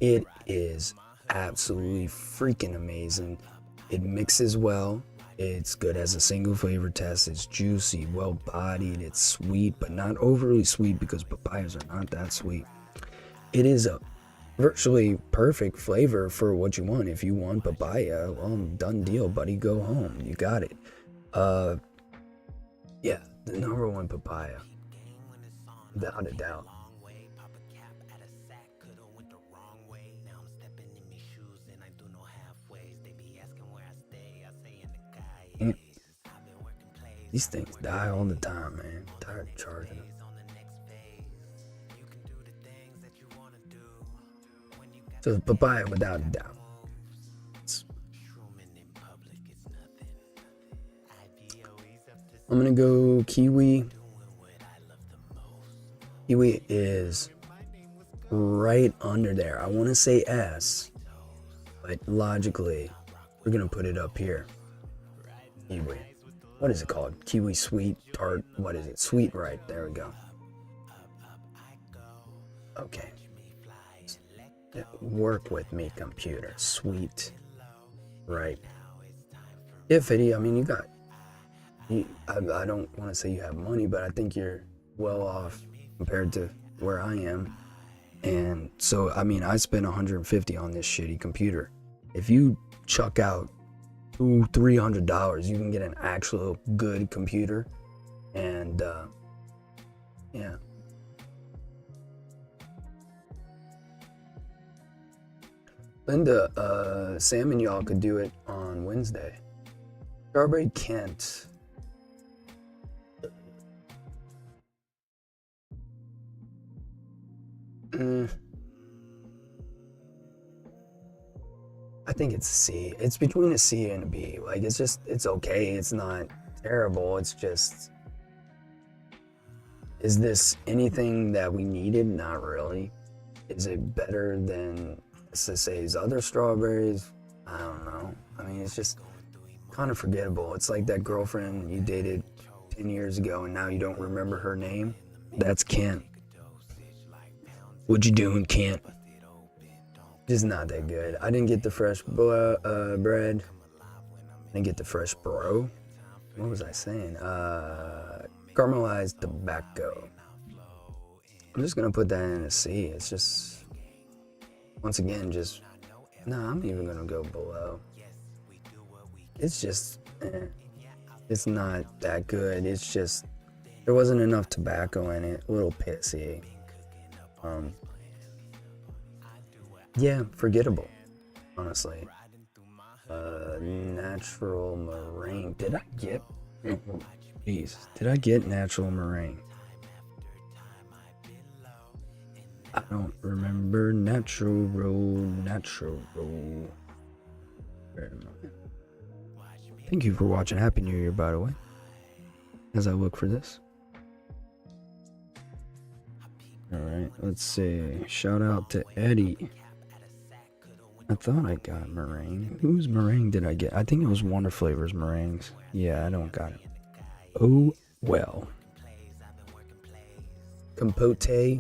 It is absolutely freaking amazing. It mixes well. It's good as a single flavor test. It's juicy, well bodied. It's sweet, but not overly sweet because papayas are not that sweet. It is a virtually perfect flavor for what you want. If you want papaya, well, done deal, buddy. Go home. You got it. Yeah, the number one papaya. Without a doubt. These things die all the time, man. I'm tired of charging them. So papaya without a doubt. I'm gonna go kiwi Kiwi is right under there. I want to say S, but logically, we're gonna put it up here. Kiwi. What is it called? Kiwi sweet tart. What is it? Sweet, right? There we go. Okay. Work with me, computer. Sweet, right? Yeah, Fiddy. I mean, you got. I don't want to say you have money, but I think you're well off compared to where I am. And so, I mean, I spent 150 on this shitty computer. If you chuck out $200-$300, you can get an actual good computer. And yeah. Linda, Sam and y'all could do it on Wednesday. Strawberry Kent. I think it's a C. It's between a C and a B. Like, it's okay. It's not terrible. It's just, is this anything that we needed? Not really. Is it better than SSA's other strawberries? I don't know. I mean, it's just kind of forgettable. It's like that girlfriend you dated 10 years ago and now you don't remember her name. That's Kent. What you doing, Kent? Just not that good. I didn't get the fresh bread. I didn't get the fresh bro. What was I saying? Caramelized tobacco. I'm just gonna put that in a C. It's just, once again, just, I'm even gonna go below. It's just, it's not that good. It's just, there wasn't enough tobacco in it. A little pissy. Yeah, forgettable, honestly. Natural meringue. Did I get? Jeez, did I get natural meringue? I don't remember. Natural. Where am I? Thank you for watching. Happy New Year, by the way. As I look for this. Alright, let's see. Shout out to Eddie. I thought I got meringue. Whose meringue did I get? I think it was Wonder Flavors meringues. Yeah, I don't got it. Oh, well. Compote. I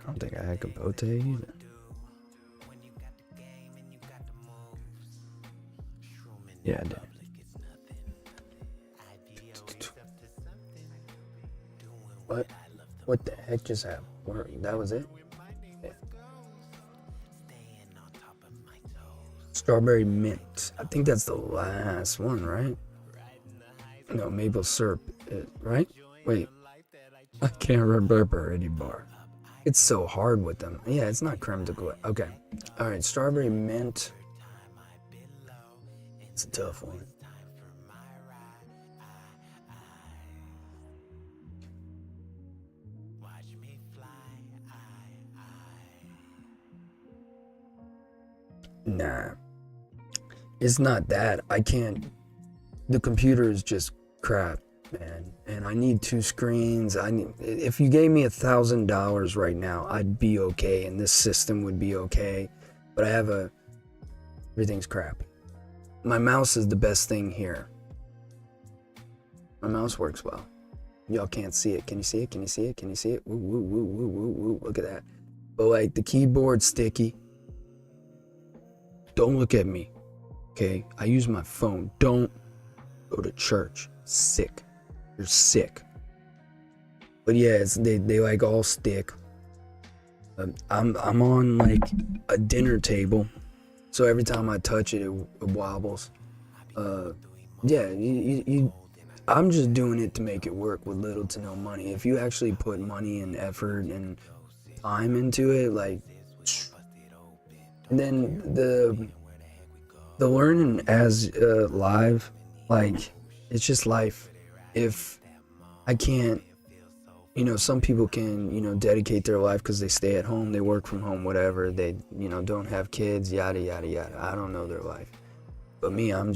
don't think I had compote either. Yeah, I did. What the heck just happened? That was it? Yeah. Strawberry mint. I think that's the last one, right? No, maple syrup, right? Wait. I can't remember anymore. It's so hard with them. Yeah, it's not creme de glace. Okay. Alright, strawberry mint. It's a tough one. Nah. It's not that. I can't. The computer is just crap, man. And I need 2 screens. If you gave me $1,000 right now, I'd be okay, and this system would be okay. But I have everything's crap. My mouse is the best thing here. My mouse works well. Y'all can't see it. Can you see it? Can you see it? Can you see it? Woo, woo, woo, woo, woo, woo. Look at that. But like, the keyboard's sticky. Don't look at me. Okay? I use my phone. Don't go to church. Sick. You're sick. But yeah, they like all stick. I'm on like a dinner table, so every time I touch it, it wobbles. Yeah, I'm just doing it to make it work with little to no money. If you actually put money and effort and time into it, like, and then the learning as live, like, it's just life. If I can't, some people can, dedicate their life because they stay at home, they work from home, whatever, they, don't have kids, yada, yada, yada. I don't know their life. But me, I'm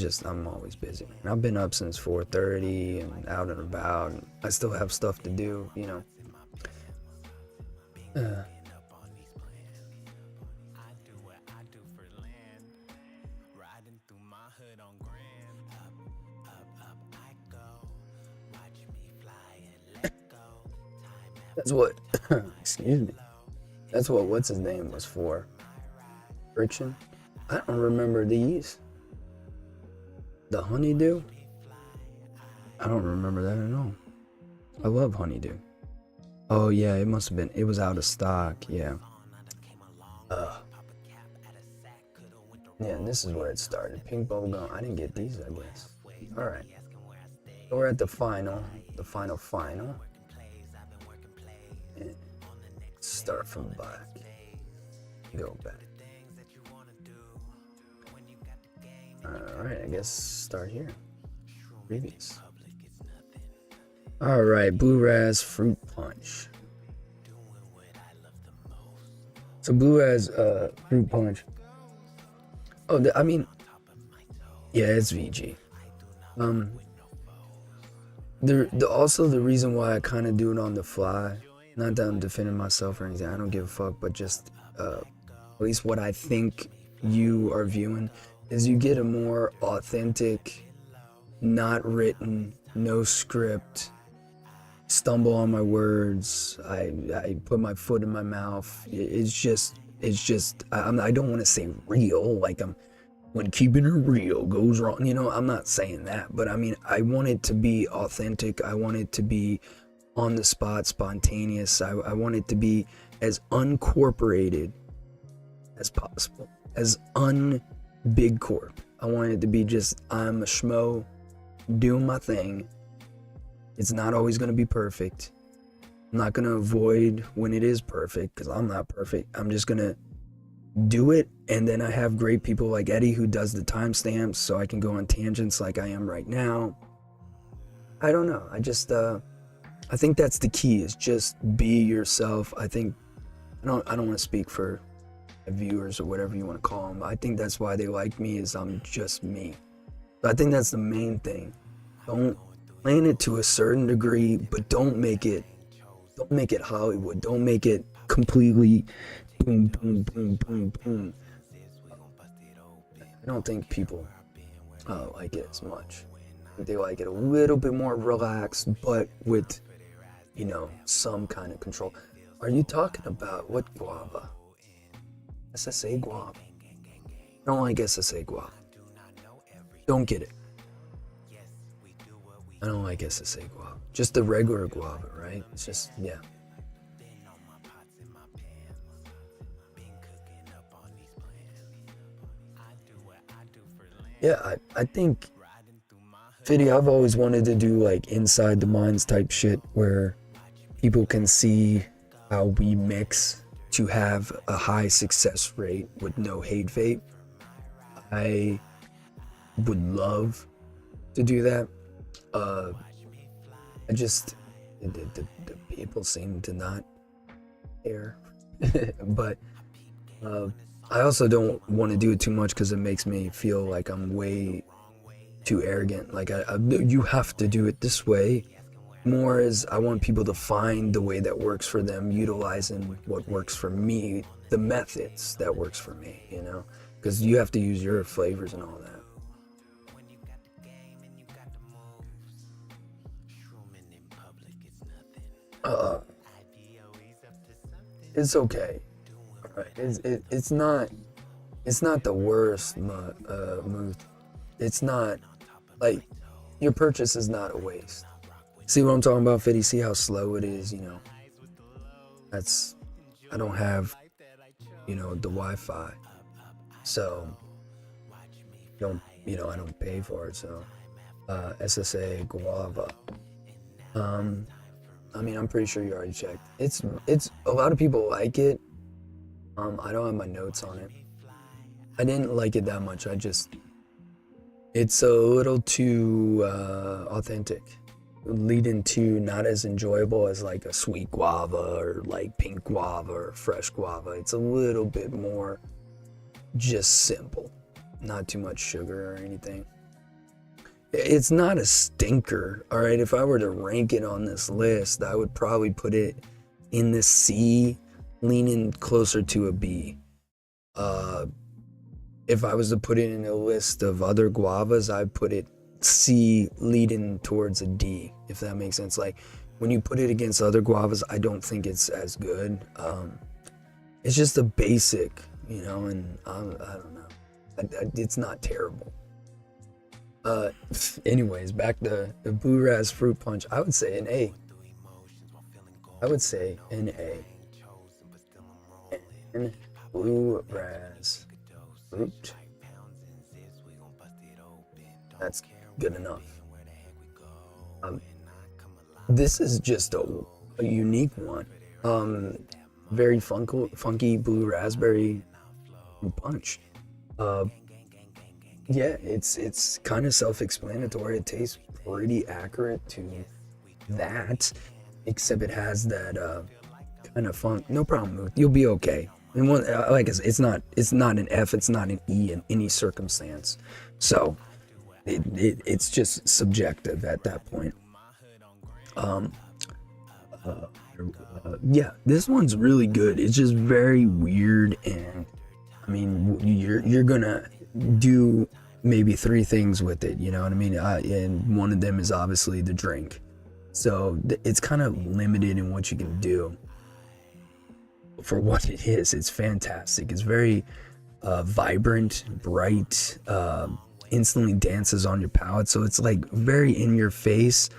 always busy, man. I've been up since 4:30 and out and about, and I still have stuff to do, you know. Uh, that's what, excuse me. That's what what's his name was for. Friction. I don't remember these. The honeydew? I don't remember that at all. I love honeydew. Oh yeah, it must have been. It was out of stock. Yeah. Yeah, this is where it started. Pink bubblegum. I didn't get these, I guess. All right. So we're at the final. And start from the back. Go back. Alright, I guess start here. Previous. Alright, Blue Raz Fruit Punch. So Blue Raz Fruit Punch. Oh, I mean, yeah, it's VG. Also the reason why I kind of do it on the fly, not that I'm defending myself or anything, I don't give a fuck, but just at least what I think you are viewing is you get a more authentic, not written, no script, stumble on my words, I put my foot in my mouth. It's just I don't want to say real, like when keeping it real goes wrong, you know, I'm not saying that, but I mean, I want it to be authentic. I want it to be on the spot, spontaneous. I want it to be as uncorporated as possible, as big corp. I want it to be just, I'm a schmo doing my thing. It's not always going to be perfect. I'm not going to avoid when it is perfect because I'm not perfect. I'm just going to do it, and then I have great people like Eddie who does the timestamps so I can go on tangents like I am right now. I don't know. I think that's the key, is just be yourself. I don't want to speak for viewers or whatever you want to call them. I think that's why they like me, is I'm just me. So I think that's the main thing. Don't plan it to a certain degree, but don't make it Hollywood. Don't make it completely boom, boom, boom, boom, boom. I don't think people like it as much. They like it a little bit more relaxed, but with, you know, some kind of control. Are you talking about what guava? SSA guava. I don't like SSA guava. Don't get it. I don't like SSA guava. Just the regular guava, right? It's just, yeah. Yeah, I think, Fiddy, I've always wanted to do like inside the minds type shit where people can see how we mix to have a high success rate with no hate fate. I would love to do that. The people seem to not care. But I also don't want to do it too much because it makes me feel like I'm way too arrogant. Like you have to do it this way. More as I want people to find the way that works for them, utilizing what works for me, the methods that works for me, you know? Because you have to use your flavors and all that. It's okay. Right. It's not the worst move. It's not like your purchase is not a waste. See what I'm talking about, Fiddy? See how slow it is, you know? I don't have, you know, the Wi-Fi, so I don't pay for it. So SSA guava. I mean, I'm pretty sure you already checked. It's a lot of people like it. I don't have my notes on it. I didn't like it that much. It's a little too authentic, leading to not as enjoyable as like a sweet guava or like pink guava or fresh guava. It's a little bit more just simple, not too much sugar or anything. It's not a stinker, all right? If I were to rank it on this list, I would probably put it in the C, leaning closer to a B. If I was to put it in a list of other guavas, I'd put it C, leading towards a D, if that makes sense. Like, when you put it against other guavas, I don't think it's as good. It's just a basic, you know, and I don't know. It's not terrible. Anyways, back to the Blue Raz Fruit Punch. I would say an A. I would say an A. And Blue Raz Fruit. That's good enough. This is just a unique one. Very funky blue raspberry punch. Yeah, it's kind of self-explanatory. It tastes pretty accurate to that, except it has that kind of funk. No problem, you'll be okay. And one, like I said, it's not an F, it's not an E in any circumstance. So it's just subjective at that point. Yeah, this one's really good. It's just very weird, and I mean, you're gonna do maybe 3 things with it, you know what I mean? And one of them is obviously the drink. So it's kind of limited in what you can do. For what it is, it's fantastic. It's very vibrant, bright, instantly dances on your palate. So it's like very in your face.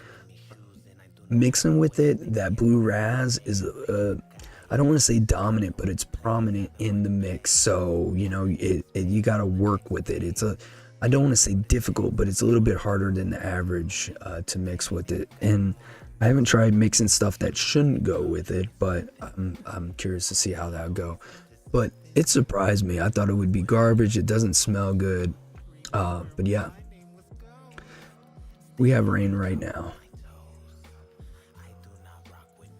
Mixing with it, that blue raz is I don't want to say dominant, but it's prominent in the mix. So you know, you got to work with it. I don't want to say difficult, but it's a little bit harder than the average to mix with it. And I haven't tried mixing stuff that shouldn't go with it, but I'm curious to see how that would go. But it surprised me. I thought it would be garbage. It doesn't smell good. But yeah, we have rain right now.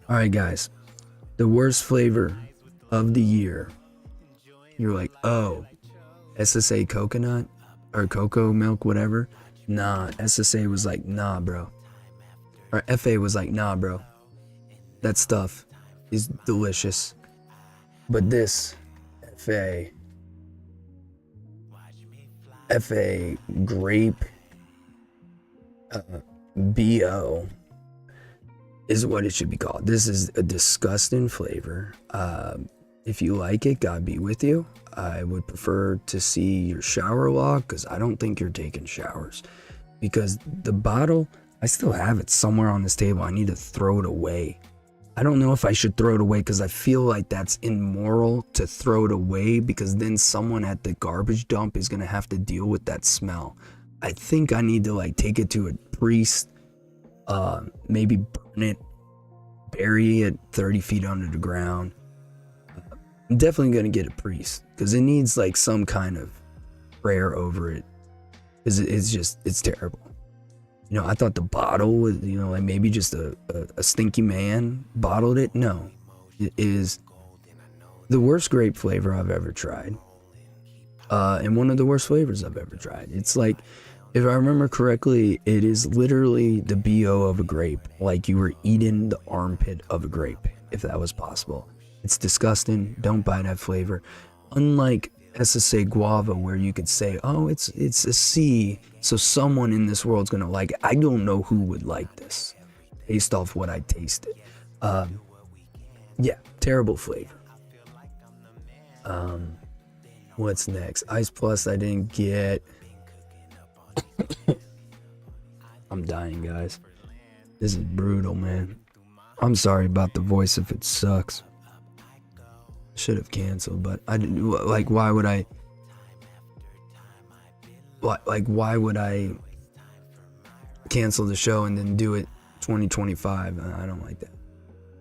All right, guys, the worst flavor of the year. You're like, oh, SSA coconut or cocoa milk, whatever. Nah, SSA was like, nah, bro. Or FA was like, nah, bro. That stuff is delicious. But this FA grape BO is what it should be called. This is a disgusting flavor. If you like it, God be with you. I would prefer to see your shower log, because I don't think you're taking showers. Because the bottle, I still have it somewhere on this table. I need to throw it away. I don't know if I should throw it away, because I feel like that's immoral to throw it away, because then someone at the garbage dump is going to have to deal with that smell. I think I need to like take it to a priest, maybe burn it, bury it 30 feet under the ground. I'm definitely going to get a priest, because it needs like some kind of prayer over it, because it's terrible. You know, I thought the bottle was, you know, like maybe just a stinky man bottled it. No, it is the worst grape flavor I've ever tried, and one of the worst flavors I've ever tried. It's like, if I remember correctly, it is literally the BO of a grape, like you were eating the armpit of a grape, if that was possible. It's disgusting. Don't buy that flavor. Unlike SSA guava, where you could say, oh, it's a C, so someone in this world's gonna like it. I don't know who would like this based off what I tasted. Yeah, terrible flavor. What's next? Ice Plus I didn't get. I'm dying, guys. This is brutal, man. I'm sorry about the voice if it sucks. Should have canceled, but I didn't. Like, why would I? Why would I cancel the show and then do it 2025? I don't like that.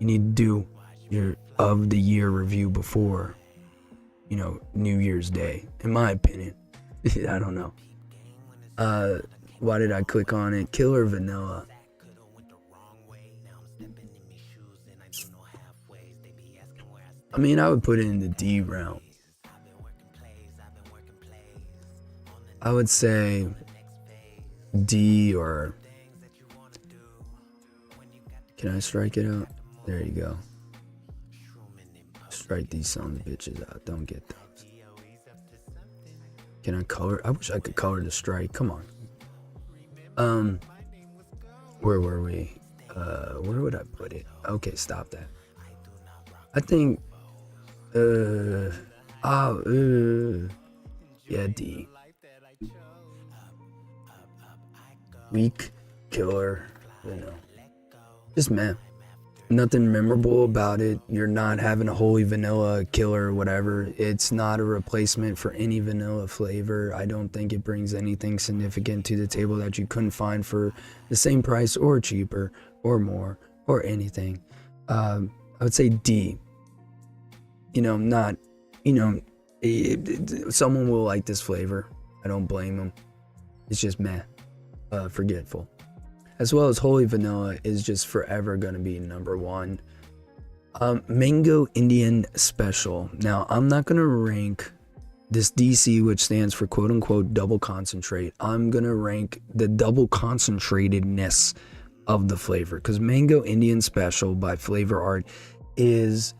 You need to do your of the year review before, you know, New Year's Day, in my opinion. I don't know. Why did I click on it? Killer Vanilla. I mean, I would put it in the D round. I would say D, or can I strike it out? There you go. Strike these sons of bitches out. Don't get those. Can I color? I wish I could color the strike. Come on. Where were we? Where would I put it? Okay, stop that. I think, yeah, D. Weak, killer, just man. Nothing memorable about it. You're not having a holy vanilla killer or whatever. It's not a replacement for any vanilla flavor. I don't think it brings anything significant to the table that you couldn't find for the same price or cheaper or more or anything. I would say D. Not, someone will like this flavor. I don't blame them. It's just meh, forgetful. As well as holy vanilla is just forever going to be number one. Mango Indian Special. Now, I'm not going to rank this DC, which stands for quote unquote double concentrate. I'm going to rank the double concentratedness of the flavor, because Mango Indian Special by Flavor Art is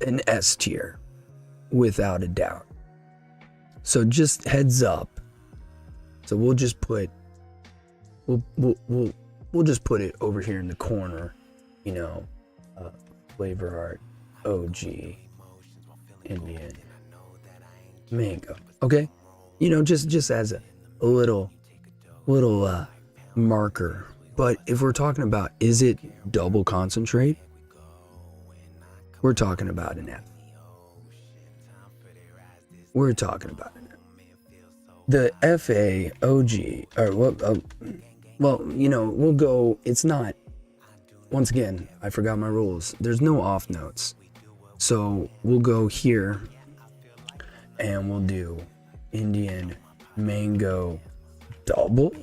an S tier without a doubt. So just heads up. So we'll just put We'll just put it over here in the corner, Flavor Art OG Indian Mango. Okay, just as a little marker. But if we're talking about, is it double concentrate? We're talking about an F. We're talking about an F. The FA OG, or what? Well, we'll go, it's not, once again, I forgot my rules. There's no off notes. So we'll go here and we'll do Indian Mango Double.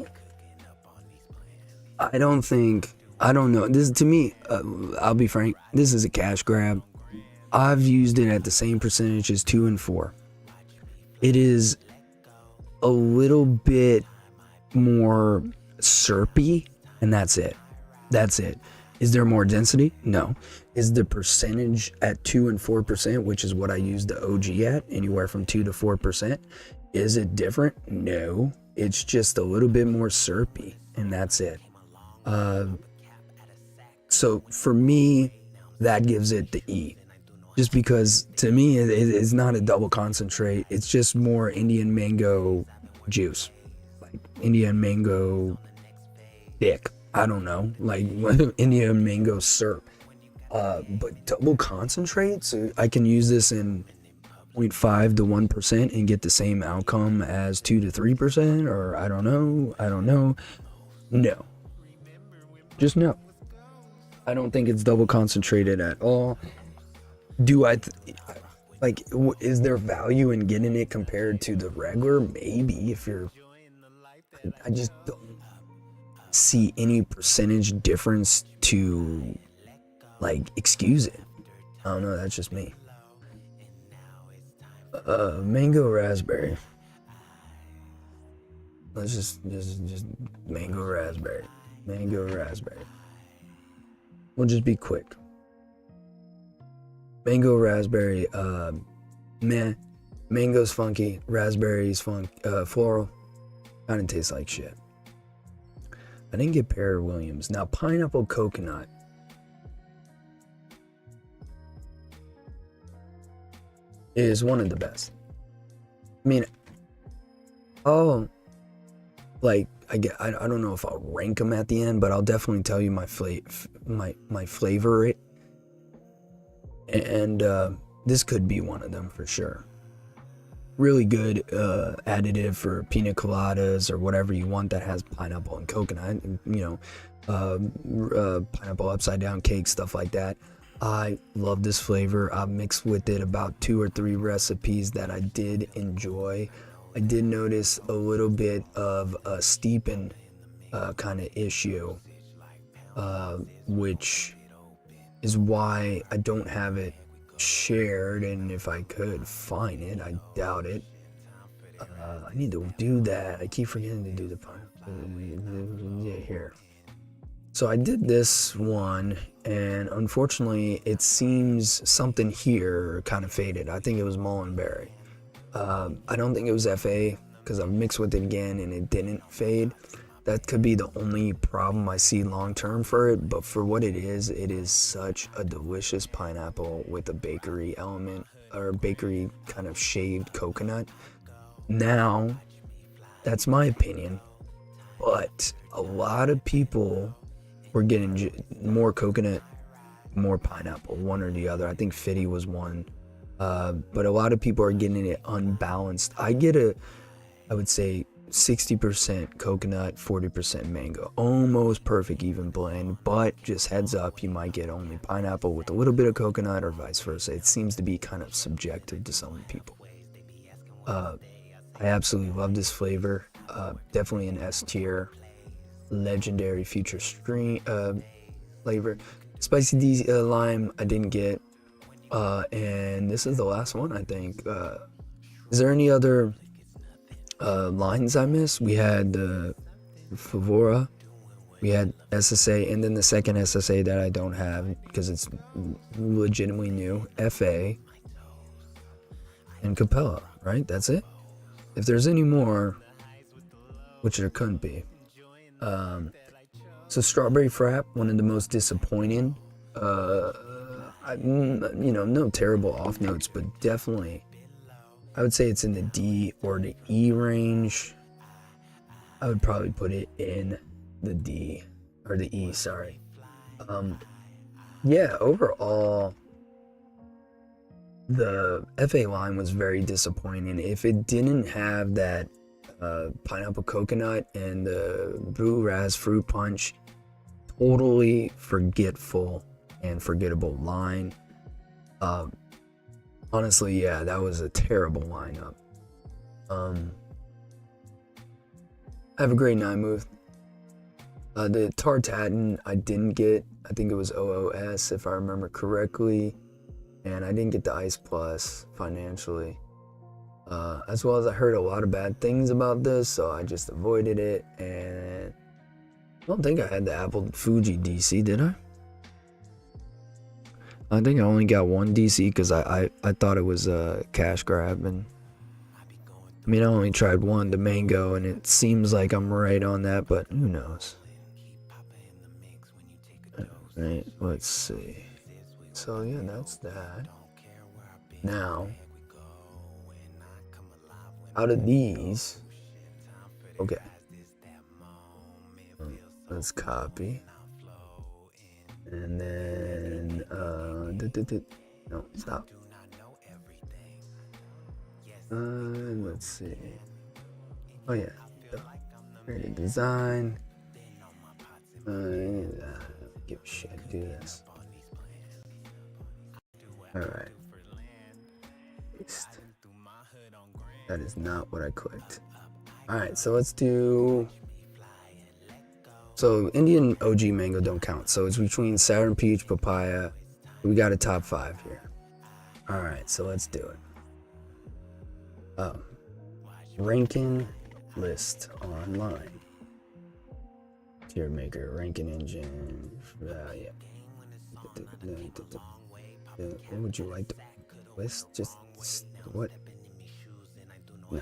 I don't know. This, to me, I'll be frank, this is a cash grab. I've used it at the same percentage as 2 and 4. It is a little bit more syrupy, and that's it. Is there more density? No. Is the percentage at 2 and 4%, which is what I use the OG at, anywhere from 2 to 4%? Is it different? No. It's just a little bit more syrupy, and that's it. So for me, that gives it the E. Just because to me, it's not a double concentrate. It's just more Indian mango juice, like Indian mango dick. I don't know, like Indian mango syrup. But double concentrate, so I can use this in 0.5 to 1% and get the same outcome as 2 to 3%, or I don't know. No. Just no. I don't think it's double concentrated at all. Is there value in getting it compared to the regular? Maybe, I just don't see any percentage difference to, excuse it. I don't know, that's just me. Mango raspberry. Let's just mango raspberry. We'll just be quick. Mango raspberry, mango's funky, raspberry's floral, kind of tastes like shit. I didn't get Pear Williams. Now pineapple coconut. Is one of the best. I mean, I don't know if I'll rank them at the end, but I'll definitely tell you my flavor. And this could be one of them for sure. Really good additive for pina coladas or whatever you want that has pineapple and coconut, pineapple upside down cake, stuff like that. I love this flavor. I've mixed with it about 2 or 3 recipes that I did enjoy. I did notice a little bit of a steeping kind of issue, which is why I don't have it shared, and if I could find it, I doubt it. I need to do that. I keep forgetting to do the pineapple. Yeah, here. So I did this one, and unfortunately, it seems something here kind of faded. I think it was Mullenberry. I don't think it was FA because I've mixed with it again and it didn't fade. That could be the only problem I see long term for it, but for what it is such a delicious pineapple with a bakery element or bakery kind of shaved coconut. Now, that's my opinion, but a lot of people were getting more coconut, more pineapple, one or the other. I think Fitty was one. But a lot of people are getting it unbalanced. I would say 60% coconut, 40% mango. Almost perfect even blend, but just heads up, you might get only pineapple with a little bit of coconut or vice versa. It seems to be kind of subjective to some people. I absolutely love this flavor. Definitely an S tier. Legendary future stream flavor. Spicy D lime I didn't get. And this is the last one, I think. Is there any other lines I missed? We had Favora, we had SSA, and then the second SSA that I don't have because it's legitimately new, FA, and Capella, right? That's it? If there's any more, which there couldn't be. So Strawberry Frap, one of the most disappointing. No terrible off notes, but definitely, I would say it's in the D or the E range. I would probably put it in the D or the E, sorry. Yeah, overall, the FA line was very disappointing. If it didn't have that pineapple coconut and the blue raz fruit punch, totally forgetful and forgettable line. Honestly, yeah, that was a terrible lineup. Have a great night, Move. The Tartatin I didn't get. I think it was OOS if I remember correctly, and I didn't get the Ice Plus financially. As well as I heard a lot of bad things about this, so I just avoided it. And I don't think I had the Apple Fuji DC, did I? I think I only got one DC because I thought it was a cash grab, and I mean I only tried one, the mango, and it seems like I'm right on that, but who knows? Alright, let's see. So yeah, that's that. Now, out of these, okay, let's copy. And then, no, stop. Let's see. Oh yeah, creative design. Give a shit, do this. Alright. That is not what I clicked. Alright, so let's do. So Indian OG mango don't count. So it's between sour and peach, papaya. We got a top 5 here. Alright, so let's do it. Ranking list online. Tier maker, ranking engine. Yeah. What would you like to list? Just what? No.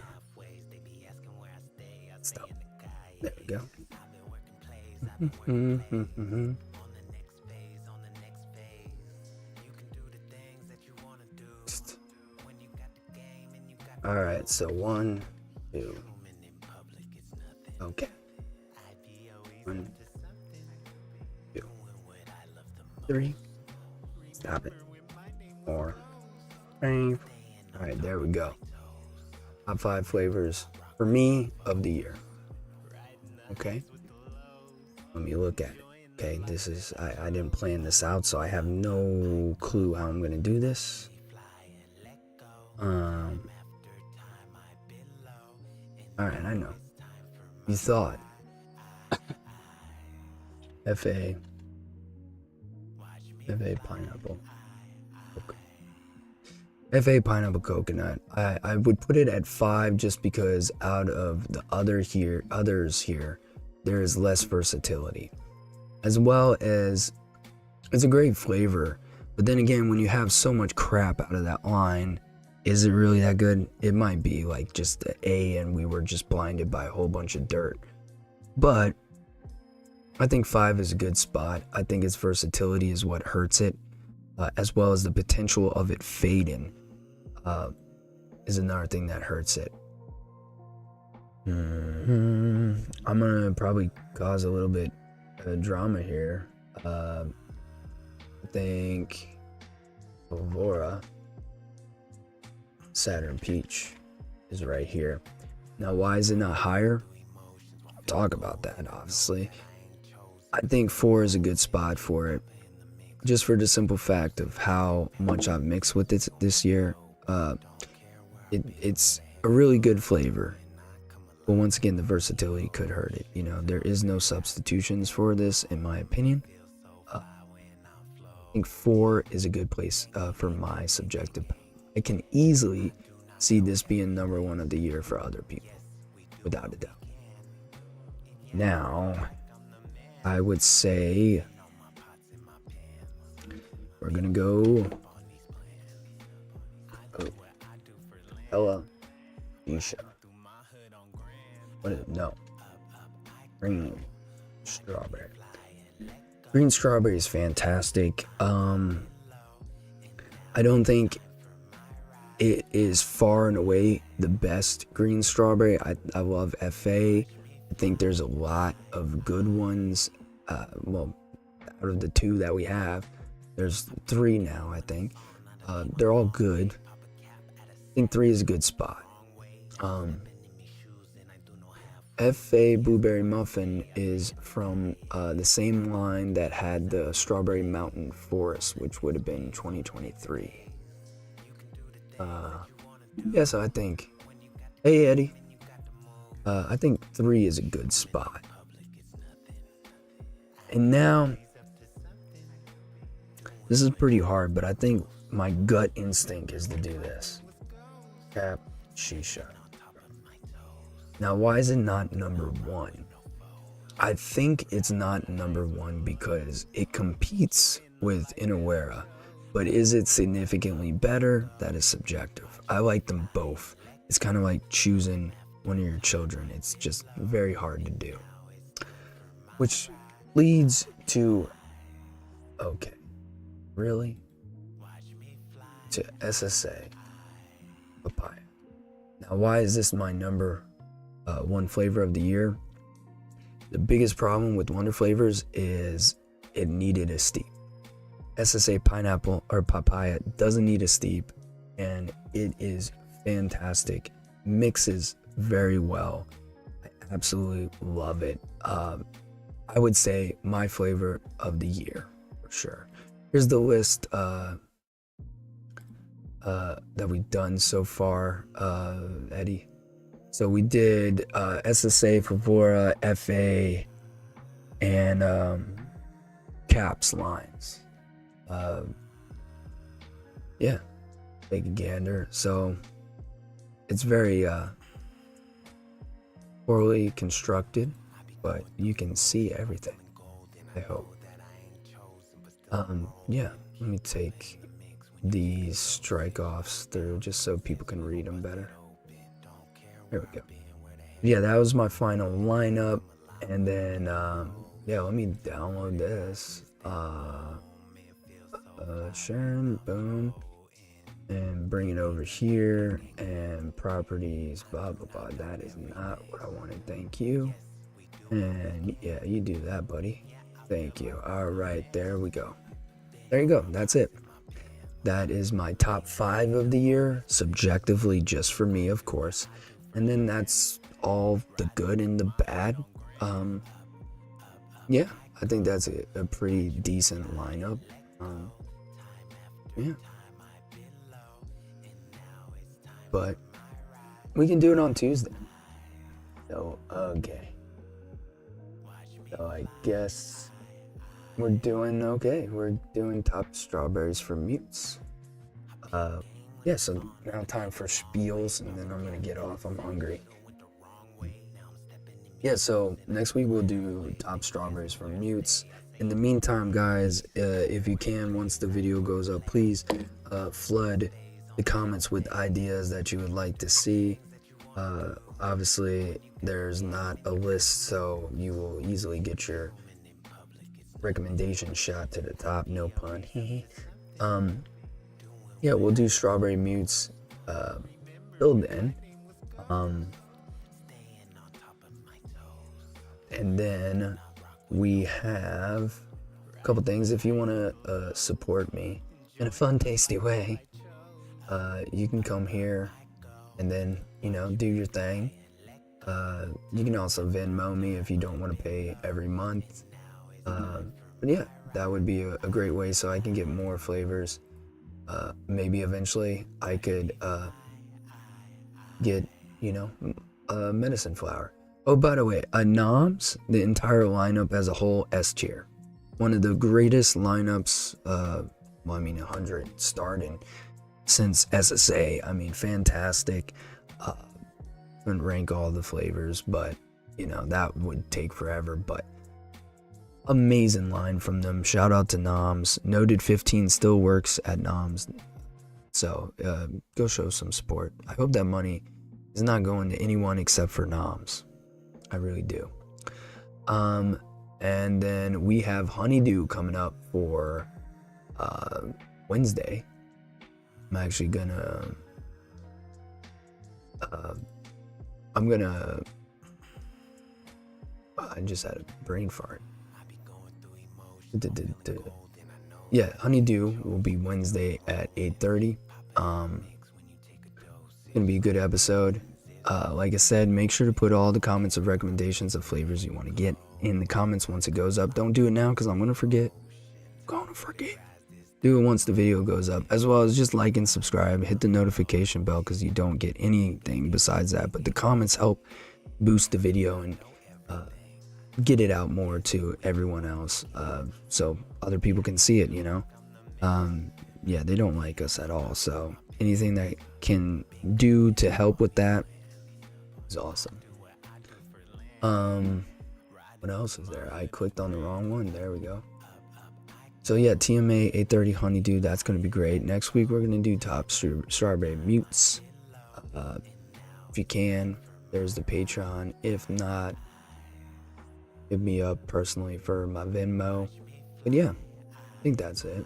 Stop. There we go. Alright, so 1, 2. Okay. 1, 2, 3. Stop it. 4, 5. Alright, there we go. Top 5 flavors for me of the year. Okay. Let me look at it. Okay, this is, I didn't plan this out, so I have no clue how I'm gonna do this. Alright, I know. You thought FA pineapple. Okay. FA pineapple coconut. I would put it at 5 just because out of the others here, there is less versatility, as well as it's a great flavor. But then again, when you have so much crap out of that line, is it really that good? It might be like just the A, and we were just blinded by a whole bunch of dirt. But I think 5 is a good spot. I think its versatility is what hurts it, as well as the potential of it fading is another thing that hurts it. I'm gonna probably cause a little bit of drama here. I think Evora Saturn Peach is right here. Now, why is it not higher? I'll talk about that, obviously. I think 4 is a good spot for it, just for the simple fact of how much I've mixed with it this year. It's a really good flavor, but once again, the versatility could hurt it. You know, there is no substitutions for this, in my opinion. I think 4 is a good place for my subjective. I can easily see this being number 1 of the year for other people, without a doubt. Now, I would say we're gonna go. Ella Isha. What is it? No. Green strawberry. Green strawberry is fantastic. I don't think it is far and away the best green strawberry. I love FA. I think there's a lot of good ones. Well, out of the 2 that we have, there's 3 now, I think. They're all good. I think 3 is a good spot. FA Blueberry Muffin is from the same line that had the Strawberry Mountain Forest, which would have been 2023. So I think, hey Eddie, I think 3 is a good spot. And now, this is pretty hard, but I think my gut instinct is to do this. Cap Shisha. Now, why is it not number 1? I think it's not number 1 because it competes with Inawera, but is it significantly better? That is subjective. I like them both. It's kind of like choosing one of your children. It's just very hard to do. Which leads to, okay, really? To SSA papaya. Now, why is this my number 1 flavor of the year? The biggest problem with Wonder Flavors is it needed a steep. SSA pineapple or papaya doesn't need a steep, and it is fantastic. Mixes very well. I absolutely love it. I would say my flavor of the year for sure. Here's the list that we've done so far, Eddie. So we did SSA, Favora, FA, and Caps lines. Take a gander. So it's very poorly constructed, but you can see everything, I hope. Let me take these strike-offs through just so people can read them better. There we go. Yeah, that was my final lineup. And then, let me download this. Sharon, boom. And bring it over here. And properties, blah, blah, blah. That is not what I wanted. Thank you. And yeah, you do that, buddy. Thank you. All right, there we go. There you go. That's it. That is my top 5 of the year, subjectively, just for me, of course. And then that's all the good and the bad. I think that's a pretty decent lineup. But we can do it on Tuesday. So, okay. So I guess we're doing okay. We're doing top strawberries for mutes. yeah, so now time for spiels, and then I'm gonna get off. I'm hungry. Yeah, so next week we'll do top strawberries for mutes. In the meantime, guys, if you can, once the video goes up, please flood the comments with ideas that you would like to see. Obviously, there's not a list, so you will easily get your recommendation shot to the top. No pun. Yeah, we'll do strawberry mutes till then. And then we have a couple things. If you want to support me in a fun, tasty way, you can come here and then, do your thing. You can also Venmo me if you don't want to pay every month. But yeah, that would be a great way so I can get more flavors. Maybe eventually I could get, medicine flower. Oh, by the way, Noms, the entire lineup as a whole, S tier. One of the greatest lineups, 100 starting since SSA. I mean, fantastic. Couldn't rank all the flavors, but, that would take forever. But amazing line from them. Shout out to Noms. Noted 15 still works at Noms. So go show some support. I hope that money is not going to anyone except for Noms. I really do. And then we have Honeydew coming up for Wednesday. I'm actually gonna I just had a brain fart. Yeah, Honeydew will be Wednesday at 8:30. Gonna be a good episode. Like I said, make sure to put all the comments of recommendations of flavors you want to get in the comments once it goes up. Don't do it now because I'm gonna forget. Do it once the video goes up, as well as just like and subscribe. Hit the notification bell because you don't get anything besides that. But the comments help boost the video and get it out more to everyone else, so other people can see it. Yeah, they don't like us at all. So anything that can do to help with that is awesome. What else is there? I clicked on the wrong one. There we go. So yeah, TMA 8:30 Honeydew. That's gonna be great. Next week we're gonna do top strawberry mutes. If you can, there's the Patreon. If not, hit me up personally for my Venmo. But yeah, I think that's it.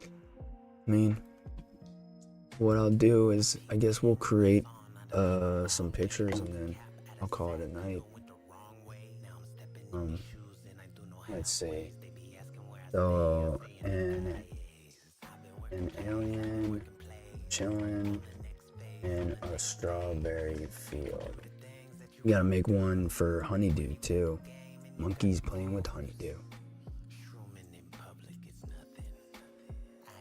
I mean, what I'll do is, I guess we'll create some pictures and then I'll call it a night. Let's see. So, an alien chilling in a strawberry field. We gotta make one for Honeydew too. Monkeys playing with Honeydew.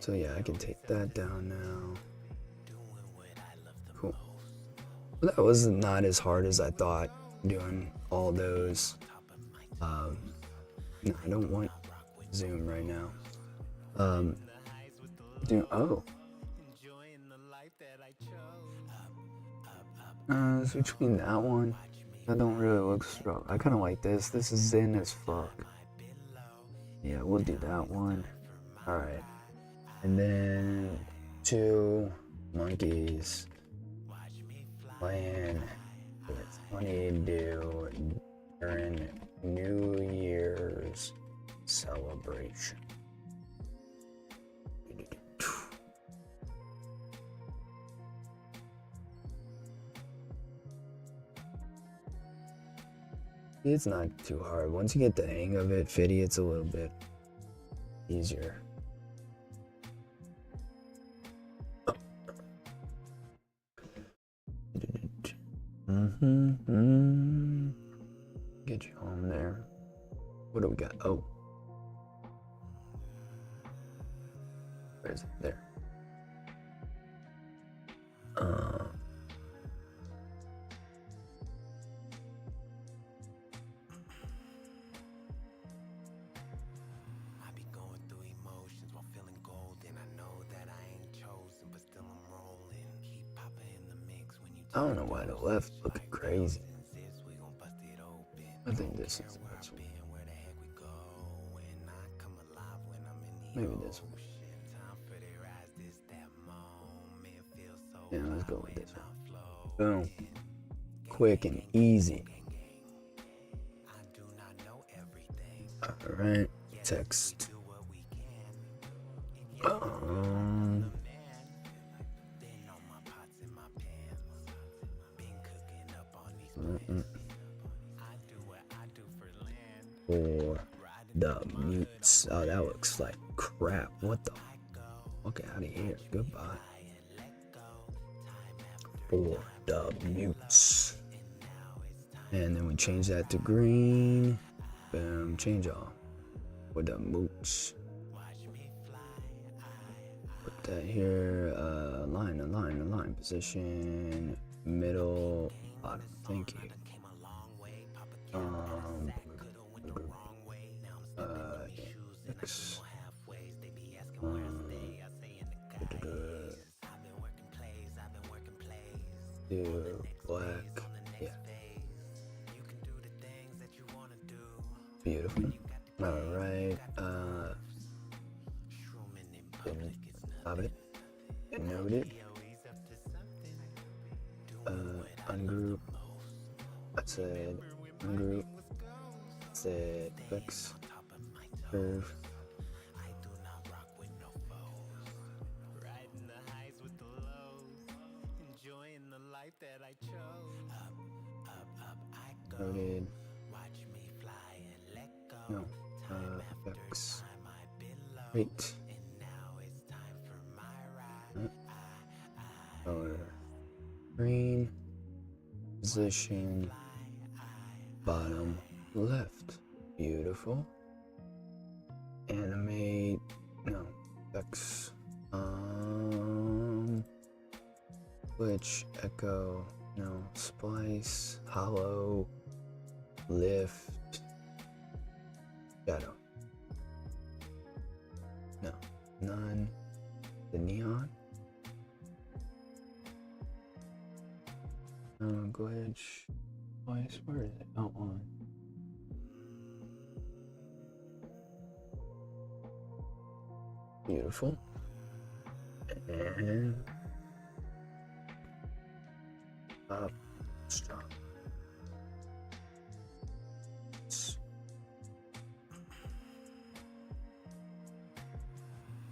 So yeah, I can take that down now. Cool. Well, that was not as hard as I thought doing all those. No, I don't want Zoom right now. It's between that one. That don't really look strong. I kind of like this. This is zen as fuck. Yeah, we'll do that one. All right. And then 2 monkeys playing with Honeydew during New Year's celebration. It's not too hard. Once you get the hang of it, Fitty, it's a little bit easier. Get you home there. What do we got? Oh. Where is it? There. I don't know why the left looking crazy. I think this is the best one. Maybe this one. Yeah, let's go with this one. Boom. Quick and easy. Alright. Text. For the mutes. Oh, that looks like crap. What the? Okay, out of here. Goodbye. For the mutes. And then we change that to green. Boom. Change all. For the moots. Put that here. Align. Position. Middle. Bottom. Thank you. X. Black. Yeah. Beautiful. Alright. Stop it. Denoted. Ungroup. I said ungroup. I said fix. Curve. Noted. No. Fix. Wait. Color. Green. Position. Bottom left. Beautiful. Animate. No. Fix. Glitch. Echo. No. Splice. Hollow. Lift. Shadow. No. None. The neon. Glitch. Splice. Where is it? Oh, on. Beautiful. And up. Stop.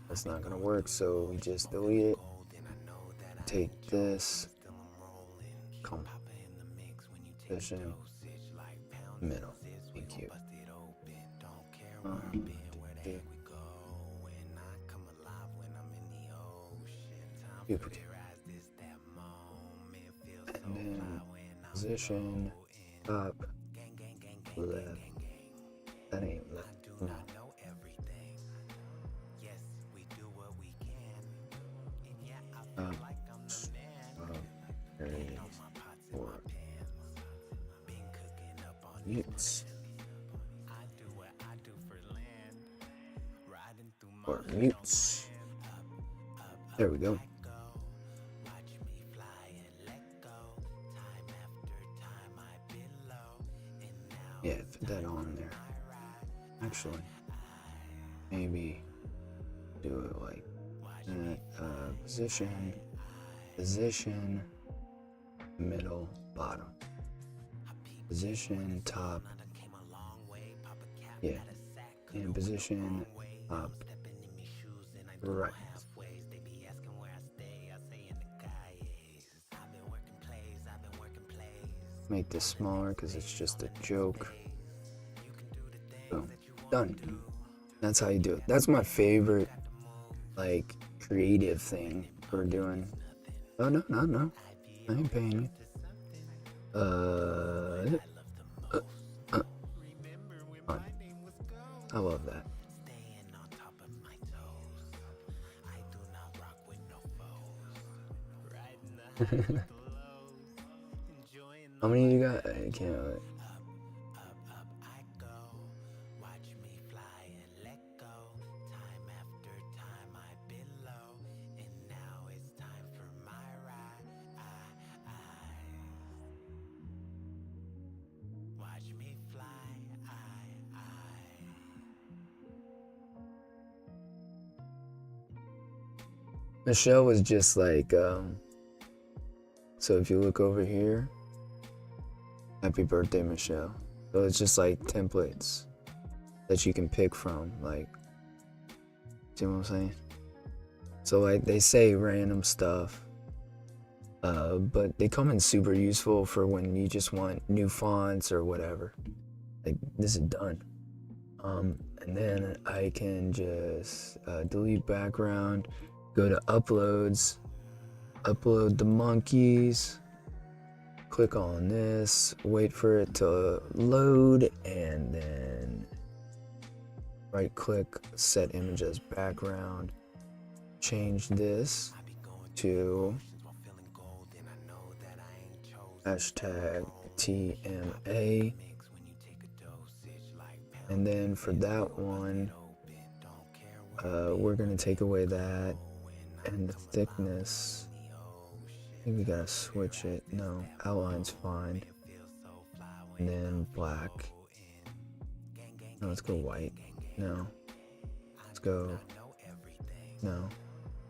That's not gonna work, so we just delete it. Take this. Composition. Middle. Thank you. Duplicate. And then position up left. That ain't left. No. Mutes. Or mutes. There we go. Yeah, put that on there. Actually, maybe do it like that. Position, middle, bottom. Position, top. Yeah. And position, up, right. Make this smaller because it's just a joke. Boom. Done. That's how you do it. That's my favorite, like, creative thing we're doing. Oh, no. I ain't paying you. I love that. How many you got? I can't. Michelle was just like, so if you look over here, happy birthday, Michelle. So it's just like templates that you can pick from, like, see what I'm saying? So like they say random stuff, but they come in super useful for when you just want new fonts or whatever. Like this is done. And then I can just delete background, go to uploads, upload the monkeys, click on this, wait for it to load, and then right click, set image as background, change this to hashtag TMA, and then for that one we're gonna take away that, and the thickness, I think we gotta switch it. No, outline's fine, and then black. No, let's go white. No, let's go, no,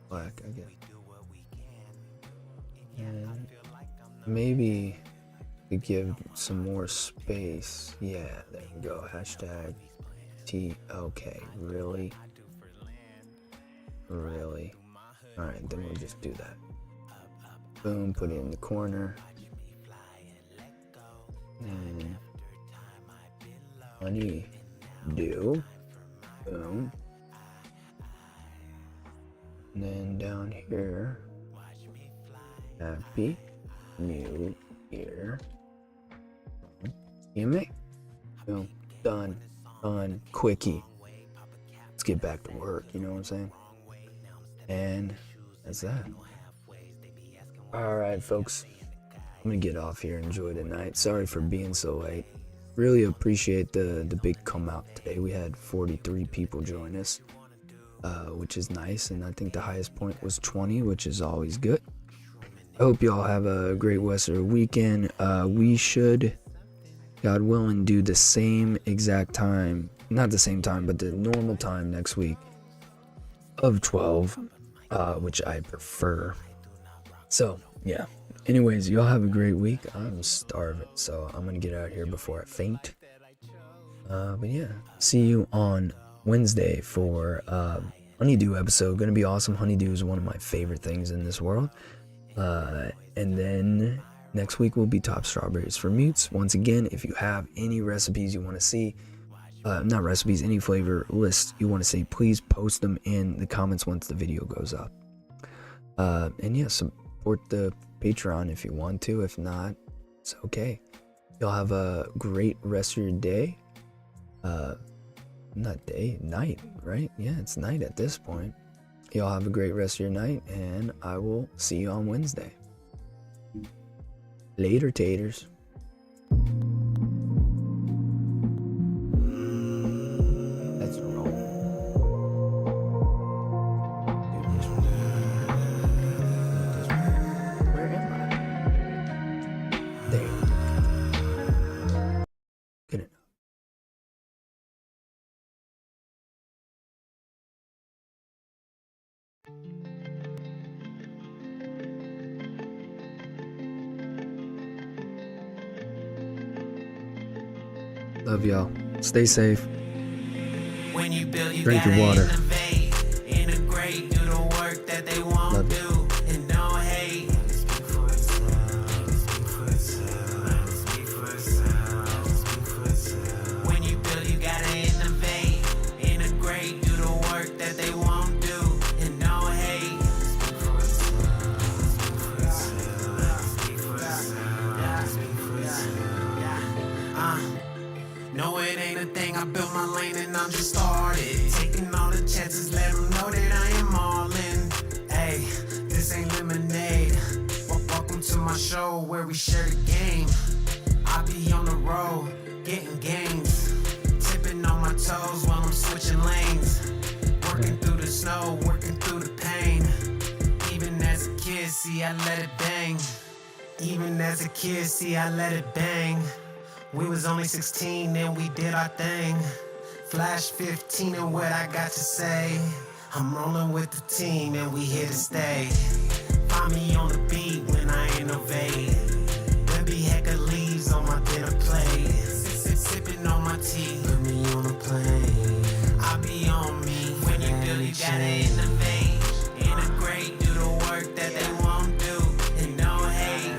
black, I guess. And maybe to give some more space. Yeah, there you go. Hashtag T. Okay, really? Really? Alright, then we'll just do that. Boom, put it in the corner. And honey do. Boom. And then down here, happy new year. You make. Boom. Done. Done. Quickie. Let's get back to work, you know what I'm saying? And that's that. Alright, folks. I'm gonna get off here. Enjoy the night. Sorry for being so late. Really appreciate the big come out today. We had 43 people join us, which is nice, and I think the highest point was 20, which is always good. I hope y'all have a great rest of the weekend. We should, God willing, do the same exact time, not the same time, but the normal time next week of 12, which I prefer. So yeah, anyways, y'all have a great week. I'm starving, so I'm gonna get out of here before I faint. But yeah, see you on Wednesday for Honeydew episode. Gonna be awesome. Honeydew is one of my favorite things in this world. And then next week will be top strawberries for mutes. Once again, if you have any recipes you want to see, not recipes, any flavor lists you want to see, please post them in the comments once the video goes up. And yeah, support the Patreon if you want to. If not, it's okay. Y'all have a great rest of your day. Not day, night, right? Yeah, it's night at this point. Y'all have a great rest of your night, and I will see you on Wednesday. Later, taters. That's wrong. Where am I? There. Good enough. Love y'all. Stay safe. When you build, you Drink your gotta water. innovate, integrate, do the work that they won't Love you. do, and don't hate. When you build, you gotta innovate, integrate, do the work that they won't do, and don't hate. No, it ain't a thing. I built my lane and I'm just started. Taking all the chances, let them know that I am all in. Hey, this ain't lemonade. Welcome to my show where we share the game. I be on the road, getting gains. Tipping on my toes while I'm switching lanes. Working through the snow, working through the pain. Even as a kid, see, I let it bang. Even as a kid, see, I let it bang. We was only 16 and we did our thing. Flash 15 and what I got to say. I'm rolling with the team and we here to stay. Find me on the beat when I innovate. There be heck of leaves on my dinner plate. Sipping on my tea, put me on a plane. I be on me. When you build, you gotta innovate. Integrate, do the work that they won't do, and don't hate.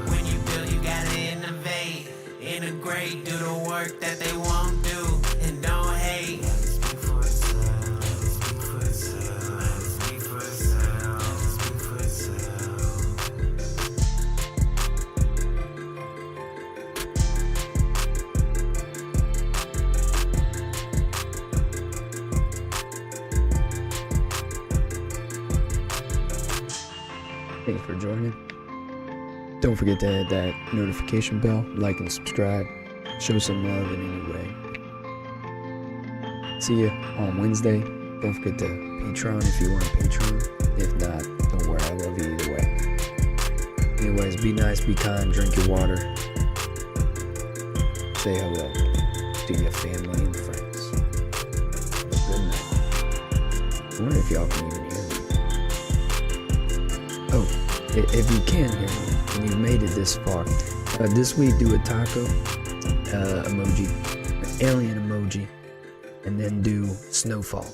When you build, you gotta innovate. Integrate, do the work that they won't do, and don't hate. Thanks for joining. Don't forget to hit that notification bell, like and subscribe. Show some love in any way. See you on Wednesday. Don't forget to Patreon if you want a Patreon. If not, don't worry, I love you either way. Anyways, be nice, be kind, drink your water. Say hello to your family and friends. Good night. I wonder if y'all can even hear me. Oh, if you can hear me and you made it this far, this week do a taco emoji, an alien emoji, and then do snowfall.